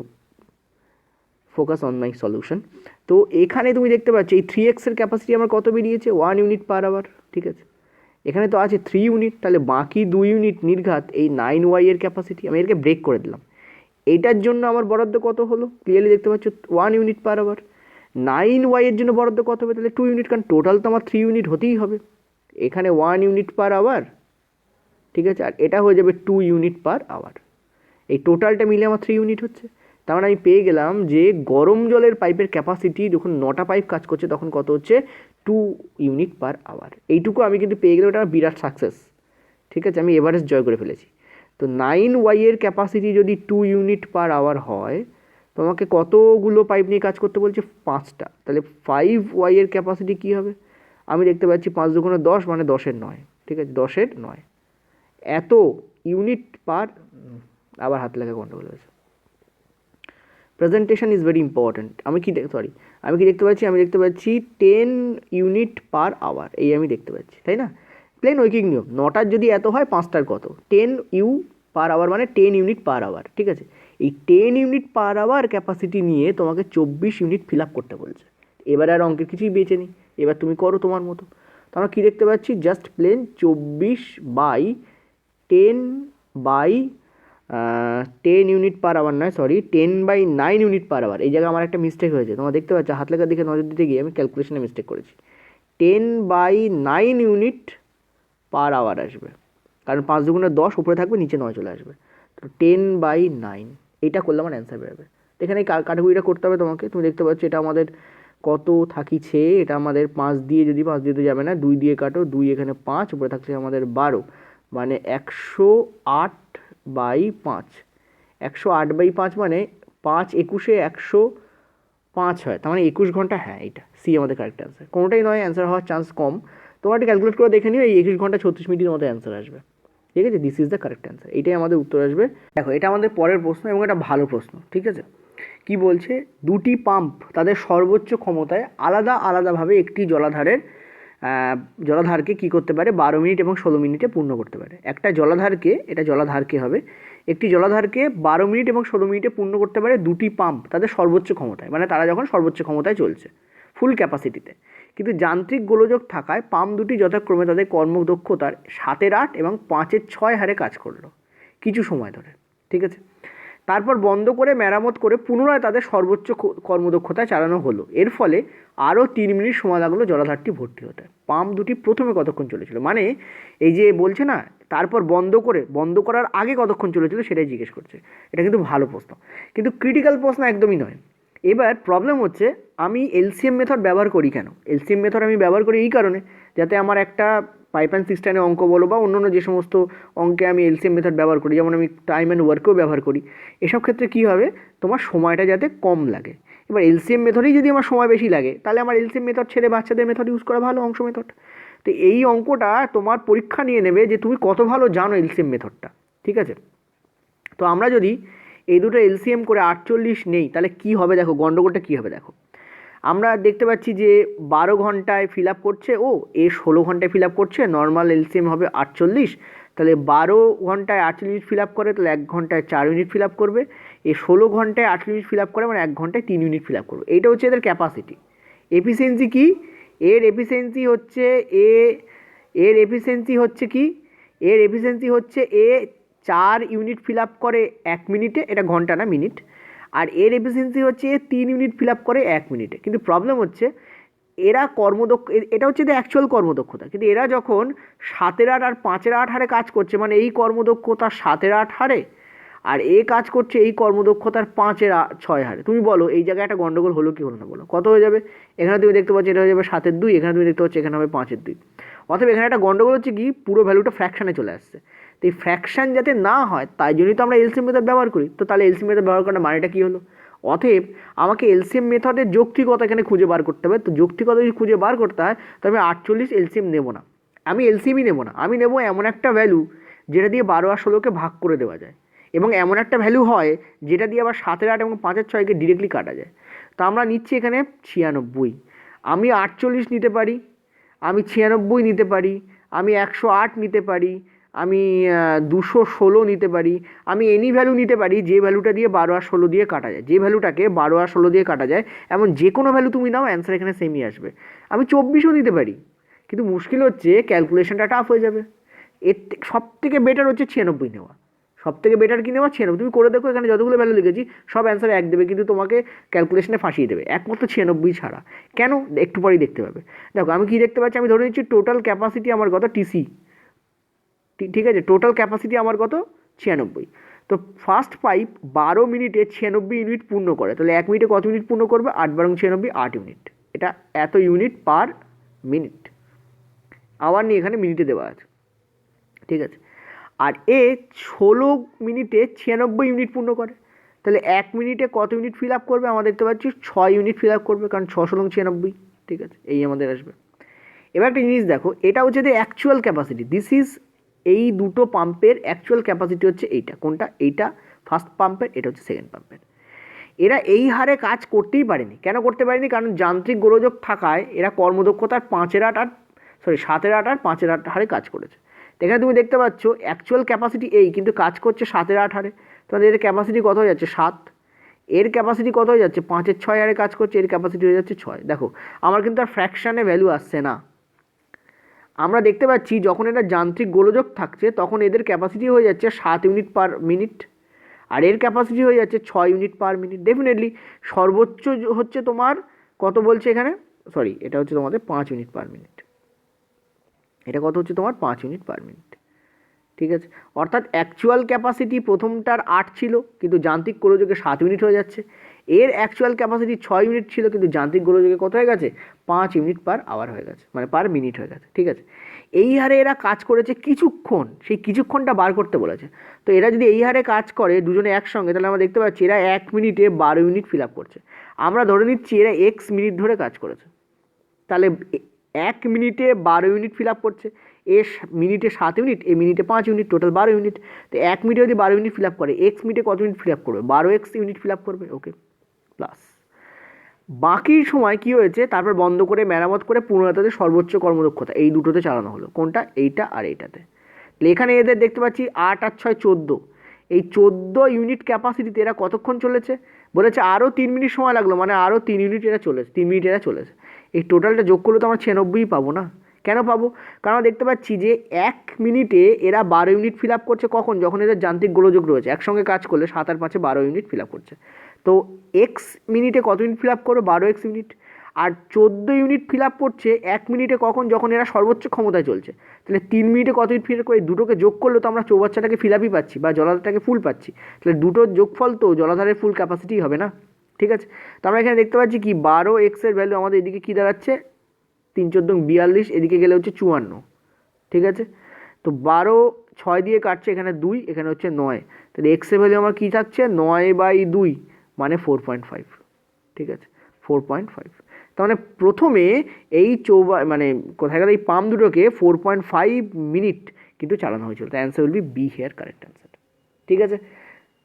focus on my solution. তো এখানে তুমি দেখতে পাচ্ছ এই 3x এর ক্যাপাসিটি আমার কত বেরিয়েছে, 1 ইউনিট পার আওয়ার, ঠিক আছে? এখানে তো আছে 3 ইউনিট, তাহলে বাকি 2 ইউনিট নির্ঘাত এই 9y এর ক্যাপাসিটি। আমি এটাকে ব্রেক করে দিলাম। এইটার জন্য আমার বরাদ্দ কত হলো, ক্লিয়ারলি দেখতে পাচ্ছ 1 ইউনিট পার আওয়ার। 9y এর জন্য বরাদ্দ কত হবে, তাহলে 2 ইউনিট, কারণ টোটাল তো আমার 3 ইউনিট হতেই হবে। এখানে 1 ইউনিট পার আওয়ার, ঠিক আছে, আর এটা হয়ে যাবে 2 ইউনিট পার আওয়ার। এই টোটালটা মিলে আমার 3 ইউনিট হচ্ছে। তার মানে আমি পেয়ে গেলাম যে গরম জলের পাইপের ক্যাপাসিটি যখন 9টা পাইপ কাজ করছে তখন কত হচ্ছে, 2 ইউনিট পার আওয়ার। এইটুকু আমি কিন্তু পেয়ে গেলাম, এটা আমার বিরাট সাকসেস, ঠিক আছে? আমি এভারেস্ট জয় করে ফেলেছি। তো 9y এর ক্যাপাসিটি যদি 2 ইউনিট পার আওয়ার হয়, তোমাকে কতগুলো পাইপ নিয়ে কাজ করতে বলছে, 5টা। তাহলে 5y এর ক্যাপাসিটি কী হবে, আমি দেখতে পাচ্ছি 5 দুগুণে 10, মানে 10-এর 9, ঠিক আছে? 10-এর 9 এত ইউনিট পার, আবার হাত লেখা গন্ডগোল হয়েছে। Presentation is very important. আমি কি দেখতে পাচ্ছি, আমি দেখতে পাচ্ছি 10 ইউনিট পার আওয়ার, এই আমি দেখতে পাচ্ছি, তাই না? প্লেন ঐকিক নিয়ম, 9টার যদি এত হয় 5টার কত, 10 ইউ পার আওয়ার, মানে 10 ইউনিট পার আওয়ার, ঠিক আছে? এই 10 ইউনিট পার আওয়ার ক্যাপাসিটি নিয়ে তোমাকে 24 ইউনিট ফিল আপ করতে বলছে। এবার আর অঙ্কের কিছুই বেঁচে নেই, এবার তুমি করো তোমার মতো। তো আমরা কী দেখতে পাচ্ছি, just plain 24/10/10 unit per hour নয়, সরি, 10/9 ইউনিট পার আওয়ার। এই জায়গায় আমার একটা মিস্টেক হয়েছে, তোমরা দেখতে পাচ্ছ, হাত লেখার দিকে নজর দিতে গিয়ে আমি ক্যালকুলেশনে মিস্টেক করেছি। 10/9 ইউনিট পার আওয়ার আসবে, কারণ 5 দুগুণে 10, উপরে থাকবে, নিচে 9 চলে আসবে। তো 10/9 এইটা করলে আমার অ্যান্সার বেরোবে। এখানে কাটাকুটিটা করতে হবে তোমাকে। তুমি দেখতে পাচ্ছ এটা আমাদের কত থাকিছে, এটা আমাদের 5 দিয়ে, যদি 5 দিয়ে তো যাবে না, 2 দিয়ে কাটো, 2 এখানে 5, উপরে থাকছে আমাদের 12, মানে 108/5। 108/5 মানে 5 একুশে 105 হয়, তার মানে 21 ঘন্টা। হ্যাঁ, এইটা সি আমাদের কারেক্ট অ্যান্সার। কোনোটাই নয়, অ্যান্সার হওয়ার চান্স কম। তোমরা একটু ক্যালকুলেট করে দেখে নিও, এই 21 ঘন্টা 36 মিনিটের মতো অ্যান্সার আসবে, ঠিক আছে? This is the correct answer, এটাই আমাদের উত্তর আসবে। দেখো, এটা আমাদের পরের প্রশ্ন এবং এটা ভালো প্রশ্ন, ঠিক আছে? কি বলছে, দুটি পাম্প তাদের সর্বোচ্চ ক্ষমতায় আলাদা আলাদাভাবে একটি জলাধারকে কী করতে পারে, 12 মিনিট এবং 16 মিনিটে পূর্ণ করতে পারে। একটা জলাধারকে, এটা জলাধারকে হবে, একটি জলাধারকে 12 মিনিট এবং 16 মিনিটে পূর্ণ করতে পারে দুটি পাম্প তাদের সর্বোচ্চ ক্ষমতায়, মানে তারা যখন সর্বোচ্চ ক্ষমতায় চলছে, ফুল ক্যাপাসিটিতে। কিন্তু যান্ত্রিক গোলযোগ থাকায় পাম্প দুটি যথাক্রমে তাদের কর্মদক্ষতার 7-8 এবং 5-6 হারে কাজ করলো কিছু সময় ধরে, ঠিক আছে? তারপর বন্ধ করে মেরামত করে পুনরায় তাদের সর্বোচ্চ কর্মদক্ষতায় চালানো হলো। এর ফলে আরও 3 মিনিট সময় লাগলো জলাধারটি ভর্তি হতে। পাম্প দুটি প্রথমে কতক্ষণ চলেছিল, মানে এই যে বলছে না, তারপর বন্ধ করার আগে কতক্ষণ চলেছিল সেটাই জিজ্ঞেস করছে। এটা কিন্তু ভালো প্রশ্ন, কিন্তু ক্রিটিক্যাল প্রশ্ন একদমই নয়। এবার প্রবলেম হচ্ছে, আমি এলসিএম মেথড ব্যবহার করি কেন? এলসিএম মেথড আমি ব্যবহার করি এই কারণে, যাতে আমার একটা পাইপ অ্যান্ড সিস্টেমের অঙ্ক বলো বা অন্যান্য যে সমস্ত অঙ্কে আমি এলসিএম মেথড ব্যবহার করি, যেমন আমি টাইম অ্যান্ড ওয়ার্কেও ব্যবহার করি, এসব ক্ষেত্রে কী হবে, তোমার সময়টা যাতে কম লাগে। এবার এলসিএম মেথডেই যদি আমার সময় বেশি লাগে, তাহলে আমার এলসিএম মেথড ছেড়ে বাচ্চাদের মেথড ইউজ করা ভালো, অংশ মেথড। তো এই অঙ্কটা তোমার পরীক্ষা নিয়ে নেবে যে তুমি কত ভালো জানো এলসিএম মেথডটা, ঠিক আছে? তো আমরা যদি এই দুটো এলসিএম করে 48 নেই, তাহলে কী হবে দেখো, গন্ডগোলটা কী হবে দেখো। আমরা দেখতে পাচ্ছি যে 12 ঘন্টায় ফিল আপ করছে, এ 16 ঘন্টায় ফিল আপ করছে, নর্মাল এলসিএম হবে 48। তাহলে 12 ঘন্টায় 48 মিনিট ফিল আপ করে, তাহলে 1 ঘন্টায় 4 ইউনিট ফিল আপ করবে। 16 ঘন্টায় 48 মিনিট ফিল আপ করে, মানে 1 ঘন্টায় 3 ইউনিট ফিল আপ করবে। এইটা হচ্ছে এদের ক্যাপাসিটি। এফিসিয়েন্সি কি, এর এফিসিয়েন্সি হচ্ছে এর এফিসিয়েন্সি হচ্ছে 4 ইউনিট ফিল আপ করে 1 মিনিটে, এটা ঘন্টা না মিনিট। আর এর এফিসিয়েন্সি হচ্ছে 3 ইউনিট ফিল আপ করে 1 মিনিটে। কিন্তু প্রবলেম হচ্ছে, এরা এটা হচ্ছে এদের অ্যাকচুয়াল কর্মদক্ষতা, কিন্তু এরা যখন 7-8 আর 5-8 হারে কাজ করছে, মানে এই কর্মদক্ষতা 7-8 হারে, আর কাজ করছে এই কর্মদক্ষতার 5-6 হারে। তুমি বলো এই জায়গায় একটা গন্ডগোল হলো কি হলো না, বলো কত হয়ে যাবে? এখানে তুমি দেখতে পাচ্ছ এটা হয়ে যাবে 7-2, এখানে তুমি দেখতে পাচ্ছ এখানে হবে 5-2। অথবা এখানে একটা গন্ডগোল হচ্ছে কি, পুরো ভ্যালুটা ফ্র্যাকশানে চলে আসছে। তো এই ফ্র্যাকশান যাতে না হয়, তাই জন্যই তো আমরা এলসিএম মেথড ব্যবহার করি। তো তাহলে এলসিএম মেথড ব্যবহার করার মানেটা কী হলো? অতএব আমাকে এলসিএম মেথডের যৌক্তিকতা এখানে খুঁজে বার করতে হবে। তো যৌক্তিকতা যদি খুঁজে বার করতে হয়, তো আমি 48 এলসিএম নেব না, আমি এলসিএমই নেব না, আমি নেব এমন একটা ভ্যালু যেটা দিয়ে 12 আর 16কে ভাগ করে দেওয়া যায়, এবং এমন একটা ভ্যালু হয় যেটা দিয়ে আবার 7-8 এবং 5-6কে ডিরেক্টলি কাটা যায়। তো আমরা নিচ্ছি এখানে 96। আমি 48 নিতে পারি, আমি 96 নিতে পারি, আমি 108 নিতে পারি, আমি 216 নিতে পারি, আমি এনি ভ্যালু নিতে পারি যে ভ্যালুটা দিয়ে 12 আর 16 দিয়ে কাটা যায়, যে ভ্যালুটাকে 12 আর 16 দিয়ে কাটা যায় এমন যে কোনো ভ্যালু তুমি নাও, অ্যান্সার এখানে সেমই আসবে। আমি 24ও নিতে পারি, কিন্তু মুশকিল হচ্ছে ক্যালকুলেশনটা টাফ হয়ে যাবে। এর সব থেকে বেটার হচ্ছে 96 নেওয়া, সব থেকে বেটার কি নেওয়া 96। তুমি করে দেখো, এখানে যতগুলো ভ্যালু লিখেছি সব অ্যান্সার এক দেবে, কিন্তু তোমাকে ক্যালকুলেশনে ফাঁসিয়ে দেবে, একমাত্র 96 ছাড়া। কেন? একটু পরেই দেখতে পাবে। দেখো আমি কি দেখতে পাচ্ছি, আমি ধরে নিচ্ছি টোটাল ক্যাপাসিটি আমার কত, টিসি, ঠিক আছে, টোটাল ক্যাপাসিটি আমার কত 96। তো ফার্স্ট পাইপ 12 মিনিটে 96 ইউনিট পূর্ণ করে, তাহলে 1 মিনিটে কত ইউনিট পূর্ণ করবে, 8 বারং 96, 8 ইউনিট। এটা এত ইউনিট পার মিনিট, আওয়ার নিয়ে এখানে মিনিটে দেওয়া আছে, ঠিক আছে। আর এ 16 মিনিটে 96 ইউনিট পূর্ণ করে, তাহলে 1 মিনিটে কত ইউনিট ফিল আপ করবে, আমরা দেখতে পাচ্ছি 6 ইউনিট ফিল আপ করবে, কারণ 6 × 96, ঠিক আছে, এই আমাদের আসবে। এবার একটা জিনিস দেখো, এটা হচ্ছে যে অ্যাকচুয়াল ক্যাপাসিটি, দিস ইজ, এই দুটো পাম্পের অ্যাকচুয়াল ক্যাপাসিটি হচ্ছে এইটা, কোনটা, এইটা ফার্স্ট পাম্পের, এটা হচ্ছে সেকেন্ড পাম্পের। এরা এই হারে কাজ করতেই পারেনি, কেন করতে পারেনি, কারণ যান্ত্রিক গোলযোগ থাকায় এরা কর্মদক্ষতার 7/8 আর 5/8 হারে কাজ করেছে। এখানে তুমি দেখতে পাচ্ছ অ্যাকচুয়াল ক্যাপাসিটি এই, কিন্তু কাজ করছে 7/8 হারে, তাহলে এর ক্যাপাসিটি কত হয়ে যাচ্ছে 7, এর ক্যাপাসিটি কত হয়ে যাচ্ছে 5/6 হারে কাজ করছে, এর ক্যাপাসিটি হয়ে যাচ্ছে 6। দেখো আমার কিন্তু আর ফ্র্যাকশানে ভ্যালু আসছে না। আমরা দেখতে পাচ্ছি যখন এটা যান্ত্রিক গোলযোগ থাকছে তখন এদের ক্যাপাসিটি হয়ে যাচ্ছে 7 ইউনিট পার মিনিট, আর এর ক্যাপাসিটি হয়ে যাচ্ছে 6 ইউনিট পার মিনিট। ডেফিনেটলি সর্বোচ্চ হচ্ছে তোমার কত বলছে এখানে, সরি এটা হচ্ছে তোমাদের 5 ইউনিট পার মিনিট, এটা কত হচ্ছে তোমার 5 ইউনিট পার মিনিট, ঠিক আছে। অর্থাৎ অ্যাকচুয়াল ক্যাপাসিটি প্রথমটার 8 ছিল, কিন্তু যান্ত্রিক গোলযোগে 7 ইউনিট হয়ে যাচ্ছে। এর অ্যাকচুয়াল ক্যাপাসিটি 6 ইউনিট ছিল, কিন্তু যান্ত্রিক গোলযোগে কত হয়ে গেছে 5 ইউনিট পার আওয়ার হয়ে গেছে, মানে পার মিনিট হয়ে গেছে, ঠিক আছে। এই হারে এরা কাজ করেছে কিছুক্ষণ, সেই কিছুক্ষণটা বার করতে বলেছে। তো এরা যদি এই হারে কাজ করে দুজনে একসঙ্গে, তাহলে আমরা দেখতে পাচ্ছি এরা 1 মিনিটে 12 ইউনিট ফিল আপ করছে। আমরা ধরে নিচ্ছি এরা x মিনিট ধরে কাজ করেছে, তাহলে 1 মিনিটে 12 ইউনিট ফিল আপ করছে, এ মিনিটে 7 ইউনিট, এ মিনিটে 5 ইউনিট, টোটাল 12 ইউনিট। তো 1 মিনিটে যদি 12 ইউনিট ফিল আপ করে, এক্স মিনিটে কত ইউনিট ফিল আপ করবে, 12x ইউনিট ফিল আপ করবে, ওকে। প্লাস বাকি সময় কি হয়েছে, তারপর বন্ধ করে মেরামত করে পুনরাতে সর্বোচ্চ কর্মদক্ষতা, এই দুটোতে চালানো হলো, কোনটা, এইটা আর এইটাতে। এখানে এদের দেখতে পাচ্ছি 8 আর 6 14, এই 14 ইউনিট ক্যাপাসিটিতে এরা কতক্ষণ চলেছে, বলেছে আরও 3 মিনিট সময় লাগলো, মানে আরও 3 ইউনিট এরা চলেছে, 3 মিনিট এরা চলেছে। এই টোটালটা যোগ করলে তো আমরা 96 পাবো না। কেন পাবো, কারণ দেখতে পাচ্ছি যে 1 মিনিটে এরা 12 ইউনিট ফিল আপ করছে, কখন, যখন এদের যান্ত্রিক গোলযোগ রয়েছে, একসঙ্গে কাজ করলে 7 আর 5 12 ইউনিট ফিল আপ করছে। তো এক্স মিনিটে কত ইউনিট ফিল আপ করবে, 12x ইউনিট। আর 14 ইউনিট ফিল আপ করছে 1 মিনিটে, কখন, যখন এরা সর্বোচ্চ ক্ষমতায় চলছে। তাহলে 3 মিনিটে কত ইউনিট ফিল আপ করে, দুটোকে যোগ করলে তো আমরা চৌবাচ্চাটাকে ফিল আপই পাচ্ছি, বা জলাধারটাকে ফুল পাচ্ছি। তাহলে দুটোর যোগফল তো জলাধারের ফুল ক্যাপাসিটি হবে না, ঠিক আছে। তো আমরা এখানে দেখতে পাচ্ছি কি 12x এর ভ্যালু আমাদের এদিকে কী দাঁড়াচ্ছে, 3 14 42, এদিকে গেলে হচ্ছে 54, ঠিক আছে। তো 12 6 দিয়ে কাটছে, এখানে 2, এখানে হচ্ছে 9, তাহলে x এর ভ্যালু আমার কী থাকছে 9/2, মানে 4.5, ঠিক আছে, 4.5। তার মানে প্রথমে এই মানে কোথায় গেল, এই পাম্প দুটোকে 4.5 মিনিট কিন্তু চালানো হয়েছিল। তো answer will B be here, correct answer, ঠিক আছে,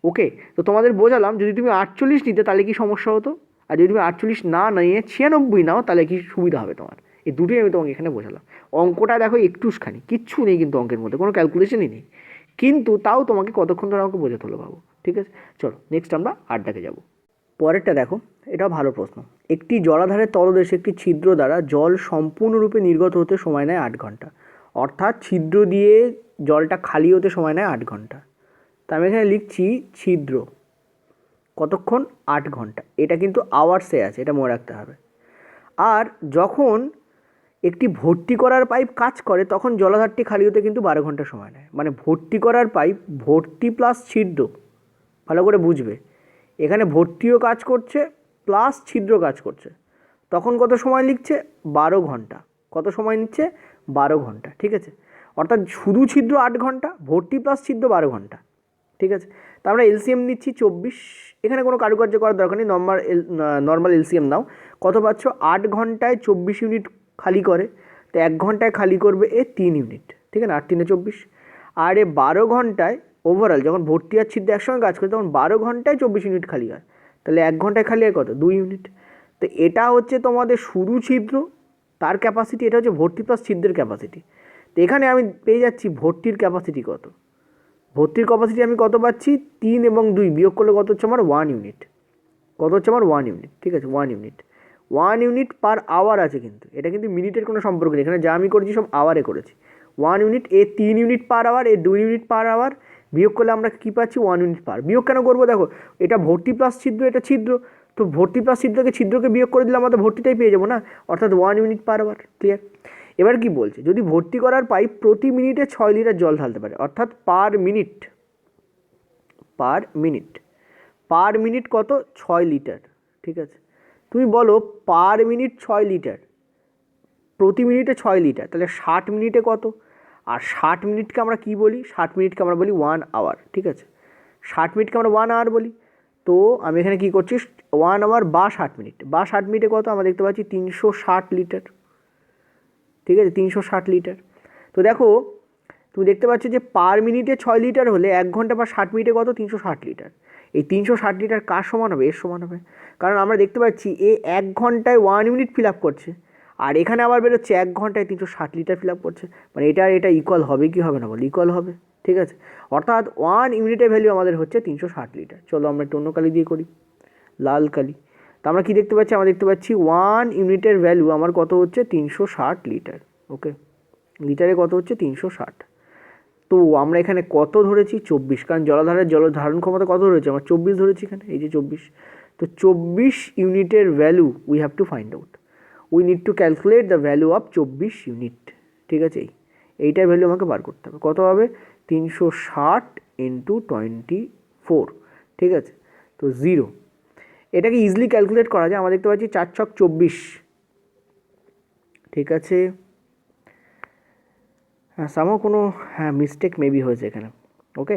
ওকে। তো তোমাদের বোঝালাম, যদি তুমি 48 নিতে তাহলে কি সমস্যা হতো, আর যদি তুমি 48 না নিয়ে 96 নাও তাহলে কি সুবিধা হবে তোমার। এই দুটোই আমি তোমাকে এখানে বোঝালাম। অঙ্কটা দেখো একটুখানি, কিচ্ছু নেই কিন্তু অঙ্কের মধ্যে, কোনো ক্যালকুলেশনই নেই, কিন্তু তাও তোমাকে কতক্ষণ ধরে আমাকে বোঝাতে হলো বাবু, ঠিক আছে। চলো নেক্সট আমরা 8টাকে যাব। পরেরটা দেখো, এটাও ভালো প্রশ্ন। একটি জলাধারের তলদেশে একটি ছিদ্র দ্বারা জল সম্পূর্ণরূপে নির্গত হতে সময় নেয় 8 ঘন্টা, অর্থাৎ ছিদ্র দিয়ে জলটা খালি হতে সময় নেয় 8 ঘন্টা। তা আমি এখানে লিখছি ছিদ্র কতক্ষণ, 8 ঘন্টা। এটা কিন্তু আওয়ার্সে আছে, এটা মনে রাখতে হবে। আর যখন একটি ভর্তি করার পাইপ কাজ করে তখন জলাধারটি খালি হতে কিন্তু 12 ঘন্টা সময় নেয়। মানে ভর্তি করার পাইপ, ভর্তি প্লাস ছিদ্র, ভালো করে বুঝবে, এখানে ভর্তিও কাজ করছে প্লাস ছিদ্র কাজ করছে, তখন কত সময় লিখছে 12 ঘন্টা। কত সময় নিচ্ছে 12 ঘন্টা, ঠিক আছে। অর্থাৎ শুধু ছিদ্র 8 ঘন্টা, ভর্তি প্লাস ছিদ্র 12 ঘন্টা, ঠিক আছে। তা আমরা এলসিএম নিচ্ছি 24, এখানে কোনো কারুকার্য করার দরকার নেই, নর্মাল এলসিএম নাও। কত পাচ্ছ, 8 ঘন্টায় 24 ইউনিট খালি করে, তো 1 ঘন্টায় খালি করবে 3 ইউনিট, ঠিক আছে, 8 3 24। আর 12 ঘন্টায় ওভারঅল যখন ভর্তি আর ছিদ্র একসঙ্গে কাজ করে তখন 12 ঘন্টায় 24 ইউনিট খালি হয়, তাহলে 1 ঘন্টায় খালি হয় কত, 2 ইউনিট। তো এটা হচ্ছে তোমাদের শুধু ছিদ্র, তার ক্যাপাসিটি, এটা হচ্ছে ভর্তি প্লাস ছিদ্রের ক্যাপাসিটি। তো এখানে আমি পেয়ে যাচ্ছি ভর্তির ক্যাপাসিটি কত। ভর্তির ক্যাপাসিটি আমি কত পাচ্ছি, 3 এবং 2 বিয়োগ করলে কত হচ্ছে আমার 1 ইউনিট। কত হচ্ছে আমার 1 ইউনিট, ঠিক আছে 1 ইউনিট। 1 ইউনিট পার আওয়ার আছে, কিন্তু এটা কিন্তু মিনিটের কোনো সম্পর্ক নেই, এখানে যা আমি করেছি সব আওয়ারে করেছি। 1 ইউনিট, এ 3 ইউনিট পার আওয়ার, এ 2 ইউনিট পার আওয়ার, বিয়োগ করলে আমরা কী পাচ্ছি 1 ইউনিট পার। বিয়োগ কেন করবো, দেখো এটা ভর্তি প্লাস ছিদ্র, এটা ছিদ্র, তো ভর্তি প্লাস ছিদ্রকে বিয়োগ করে দিলে আমাদের ভর্তিটাই পেয়ে যাবো না, অর্থাৎ 1 ইউনিট পার আওয়ার। ক্লিয়ার? এবার কি বলছে, যদি ভর্তি করার পাইপ প্রতি মিনিটে 6 লিটার জল ঢালতে পারে, অর্থাৎ পার মিনিট পার মিনিট কত, 6 লিটার। ঠিক আছে, তুমি বলো পার মিনিট 6 লিটার, প্রতি মিনিটে 6 লিটার, তাহলে 60 মিনিটে কত? আর 60 মিনিটকে আমরা কি বলি, 60 মিনিটকে আমরা বলি 1 আওয়ার। ঠিক আছে, 60 মিনিটকে আমরা 1 আওয়ার বলি। তো আমি এখানে কি করছি, 1 আওয়ার বা 60 মিনিট, বা 60 মিনিটে কত আমরা দেখতে পাচ্ছি 360 লিটার। ঠিক আছে, 360 লিটার। তো দেখো তুমি দেখতে পাচ্ছ যে পার মিনিটে 6 লিটার হলে 1 ঘন্টা বা 60 মিনিটে কত, 360 লিটার। এই 360 লিটার কার সমান হবে, এর সমান হবে। কারণ আমরা দেখতে পাচ্ছি এ 1 ঘন্টায় 1 ইউনিট ফিল আপ করছে, আর এখানে আবার বেরোচ্ছে 1 ঘন্টায় 360 লিটার ফিল আপ করছে, মানে এটা ইকুয়াল হবে কি হবে না বল, ইকুয়াল হবে। ঠিক আছে, অর্থাৎ 1 ইউনিটের ভ্যালু আমাদের হচ্ছে 360 লিটার। চলো আমরা একটু অন্য কালি দিয়ে করি, লাল কালি। তো আমরা কি দেখতে পাচ্ছি, আমরা দেখতে পাচ্ছি 1 ইউনিটের ভ্যালু আমার কত হচ্ছে 360 লিটার। ওকে, লিটারে কত হচ্ছে 360। তো আমরা এখানে কত ধরেছি 24, কারণ জলাধারের জল ধারণ ক্ষমতা কত ধরেছি, আমরা 24 ধরেছি এখানে, এই যে 24। তো 24 ইউনিটের value we have to find out, we need to calculate the value of 24 unit. ঠিক আছে, এইটার ভ্যালু আমাকে বার করতে হবে, কত হবে 360 ইন্টু 24। ঠিক আছে, তো 0, এটাকে ইজিলি ক্যালকুলেট করা যায়। আমরা দেখতে পাচ্ছি 4 ছক 24। ঠিক আছে, হ্যাঁ সামো কোনো মিস্টেক মেবি হয়েছে এখানে। ওকে,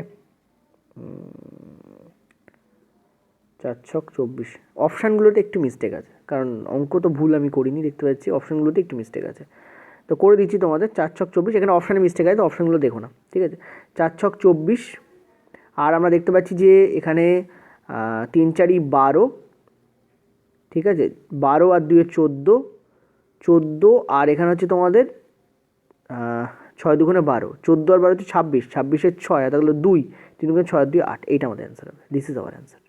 4 ছক 24, অপশানগুলোতে একটু মিস্টেক আছে, কারণ অঙ্ক তো ভুল আমি করিনি, দেখতে পাচ্ছি অপশানগুলোতে একটু মিস্টেক আছে। তো করে দিচ্ছি তোমাদের 4 ছক 24, এখানে অপশানে মিস্টেক আছে, তো অপশানগুলো দেখো না। ঠিক আছে, 4 ছক 24, আর আমরা দেখতে পাচ্ছি যে এখানে 3 4 12। ঠিক আছে, 12 আর 2 14, 14, আর এখানে হচ্ছে তোমাদের 6 দুগুণে 12, 14 আর 12 হচ্ছে 26, 26-এর 6, আর তাহলে 2, 3 দুগুণে 6 আর 2 8, এইটা আমাদের অ্যান্সার হবে। দিস ইজ আওয়ার অ্যান্সার,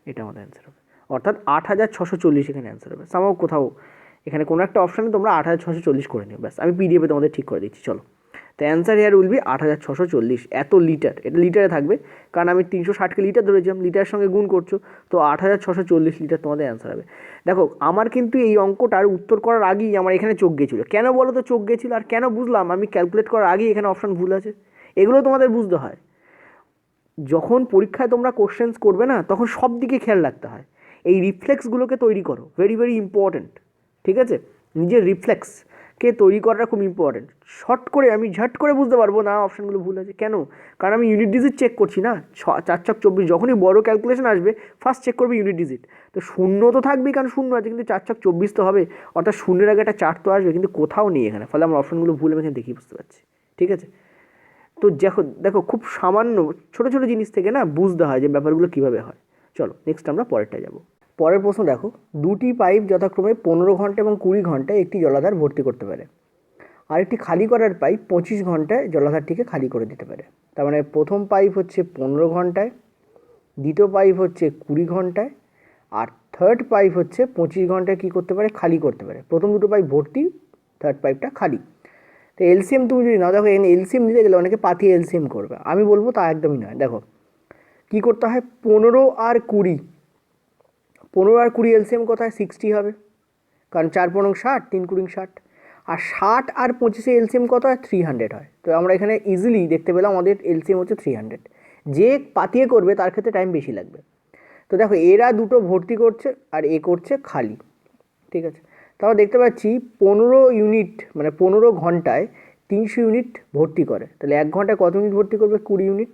এটা আমাদের অ্যান্সার হবে, অর্থাৎ 8640 এখানে অ্যান্সার হবে। সামাও কোথাও এখানে কোনো একটা অপশানে তোমরা 8640 করে নিও, ব্যাস আমি পিডিএফে তোমাদের ঠিক করে দিচ্ছি। চলো, তো অ্যান্সার হেয়ার উইল বি 8640। এত লিটার, এটা লিটারে থাকবে, কারণ আমি 360কে লিটার ধরেছিলাম, লিটারের সঙ্গে গুণ করছো, তো 8640 লিটার তোমাদের অ্যান্সার হবে। দেখো আমার কিন্তু এই অঙ্কটার উত্তর করার আগেই আমার এখানে চোখ গেছিলো। কেন বলো তো চোখ গেছিলো, আর কেন বুঝলাম আমি ক্যালকুলেট করার আগেই এখানে অপশান ভুল আছে, এগুলো তোমাদের বুঝতে হয়। যখন পরীক্ষায় তোমরা কোশ্চেন্স করবে না, তখন সব দিকে খেয়াল রাখতে হয়। এই রিফ্লেক্সগুলোকে তৈরি করো, ভেরি ভেরি ইম্পর্ট্যান্ট। ঠিক আছে, নিজের রিফ্লেক্সকে তৈরি করাটা খুব ইম্পর্ট্যান্ট। শর্ট করে আমি ঝট করে বুঝতে পারবো না অপশানগুলো ভুল আছে কেন, কারণ আমি ইউনিট ডিজিট চেক করছি না। 4 ছক 24, যখনই বড় ক্যালকুলেশন আসবে ফার্স্ট চেক করবে ইউনিট ডিজিট। তো শূন্য তো থাকবেই, কারণ শূন্য আছে, কিন্তু 4 ছক 24 তো হবে, অর্থাৎ শূন্যের আগে একটা 4 তো আসবে, কিন্তু কোথাও নেই এখানে, ফলে আমার অপশানগুলো ভুল আমি এখানে দেখি বুঝতে পারছি। ঠিক আছে, তো দেখো দেখো খুব সামান্য ছোটো ছোটো জিনিস থেকে না বুঝতে হয় যে ব্যাপারগুলো কীভাবে হয়। চলো নেক্সট আমরা পরেরটা যাব। পরের প্রশ্ন দেখো, দুটি পাইপ যথাক্রমে 15 ঘন্টা এবং 20 ঘন্টায় একটি জলাধার ভর্তি করতে পারে, আর একটি খালি করার পাইপ 25 ঘন্টায় জলাধারটিকে খালি করে দিতে পারে। তার মানে প্রথম পাইপ হচ্ছে 15 ঘন্টায়, দ্বিতীয় পাইপ হচ্ছে 20 ঘন্টায়, আর থার্ড পাইপ হচ্ছে 25 ঘন্টায় কী করতে পারে, খালি করতে পারে। প্রথম দুটো পাইপ ভর্তি, থার্ড পাইপটা খালি। তো এলসিএম তুমি যদি নাও, দেখো এখানে এলসিএম নিতে গেলে অনেকে পাতিয়ে এলসিএম করবে, আমি বলবো তা একদমই নয়। দেখো কী করতে হয়, 15 আর 20, 15 আর 20 এলসিএম কোথায়, 60 হবে, কারণ 4 15 60, 3 20 60, আর 60 আর 25 এলসিএম কত হয়, 300 হয়। তো আমরা এখানে ইজিলি দেখতে পেলাম আমাদের এলসিএম হচ্ছে 300। যে পাতিয়ে করবে তার ক্ষেত্রে টাইম বেশি লাগবে। তো দেখো এরা দুটো ভর্তি করছে আর এ করছে খালি। ঠিক আছে, তারপর দেখতে পাচ্ছি 15 ইউনিট মানে 15 ঘন্টায় 300 ইউনিট ভর্তি করে, তাহলে 1 ঘন্টায় কত ইউনিট ভর্তি করবে, 20 ইউনিট।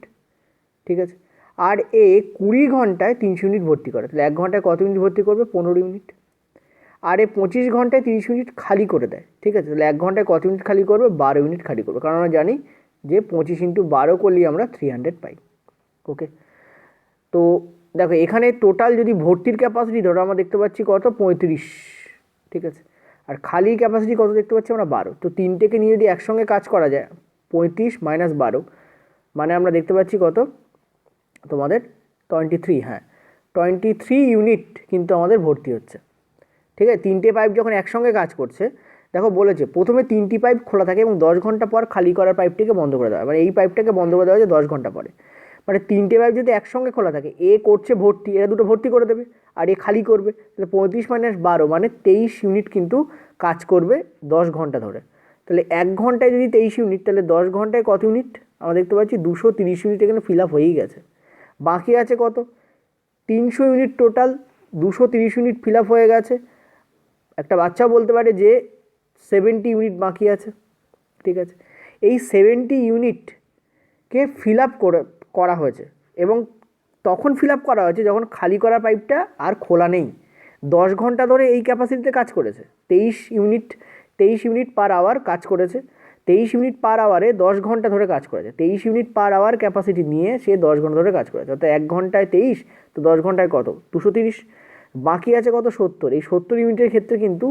ঠিক আছে, আর এ 20 ঘন্টায় 300 ইউনিট ভর্তি করে, তাহলে 1 ঘন্টায় কত ইউনিট ভর্তি করবে, 15 ইউনিট। আর এ 25 ঘন্টায় 30 ইউনিট খালি করে দেয়। ঠিক আছে, তাহলে 1 ঘন্টায় কত ইউনিট খালি করবে, 12 ইউনিট খালি করবে, কারণ আমরা জানি যে 25 ইন্টু 12 করলেই আমরা 300 পাই। ওকে, তো দেখো এখানে টোটাল যদি ভর্তির ক্যাপাসিটি ধরো আমরা দেখতে পাচ্ছি কত, 35। ঠিক আছে, আর খালি ক্যাপাসিটি কত দেখতে পাচ্ছি আমরা 12। তো তিনটেকে নিয়ে যদি একসঙ্গে কাজ করা যায় 35 মাইনাস 12 মানে আমরা দেখতে পাচ্ছি কত তোমাদের 23, হ্যাঁ 23 ইউনিট কিন্তু আমাদের ভর্তি হচ্ছে। ঠিক আছে, তিনটে পাইপ যখন একসঙ্গে কাজ করছে, দেখো বলেছে প্রথমে 3টি পাইপ খোলা থাকে এবং 10 ঘন্টা পর খালি করার পাইপটিকে বন্ধ করে দেওয়া হয়, মানে এই পাইপটাকে বন্ধ করে দেওয়া হয়েছে 10 ঘন্টা পরে। মানে তিনটে পাইপ যদি একসঙ্গে খোলা থাকে, এ করছে ভর্তি, এরা দুটো ভর্তি করে দেবে আর এ খালি করবে, তাহলে 35 মাইনাস 12 মানে 23 ইউনিট কিন্তু কাজ করবে 10 ঘন্টা ধরে। তাহলে 1 ঘন্টায় যদি 23 ইউনিট, তাহলে 10 ঘন্টায় কত ইউনিট আমরা দেখতে পাচ্ছি 230 ইউনিট এখানে ফিল আপ হয়েই গেছে। বাকি আছে কত 300 unit, total 230 unit fill up হয়ে গেছে। একটা বাচ্চা বলতে পারে যে 70 ইউনিট বাকি আছে। ঠিক আছে, এই 70 ইউনিটকে ফিল আপ করা হয়েছে এবং তখন ফিল আপ করা হয়েছে যখন খালি করা পাইপটা আর খোলা নেই। 10 ঘন্টা ধরে এই ক্যাপাসিটিতে কাজ করেছে, 23 ইউনিট পার আওয়ার কাজ করেছে। 23 ইউনিট পার আওয়ারে 10 ঘন্টা ধরে কাজ করেছে। 23 ইউনিট পার আওয়ার ক্যাপাসিটি নিয়ে সে 10 ঘন্টা ধরে কাজ করেছে, অর্থাৎ 1 ঘন্টায় 23, তো 10 ঘন্টায় কত 230। বাকি আছে কত 70। এই 70 ইউনিটের ক্ষেত্রে কিন্তু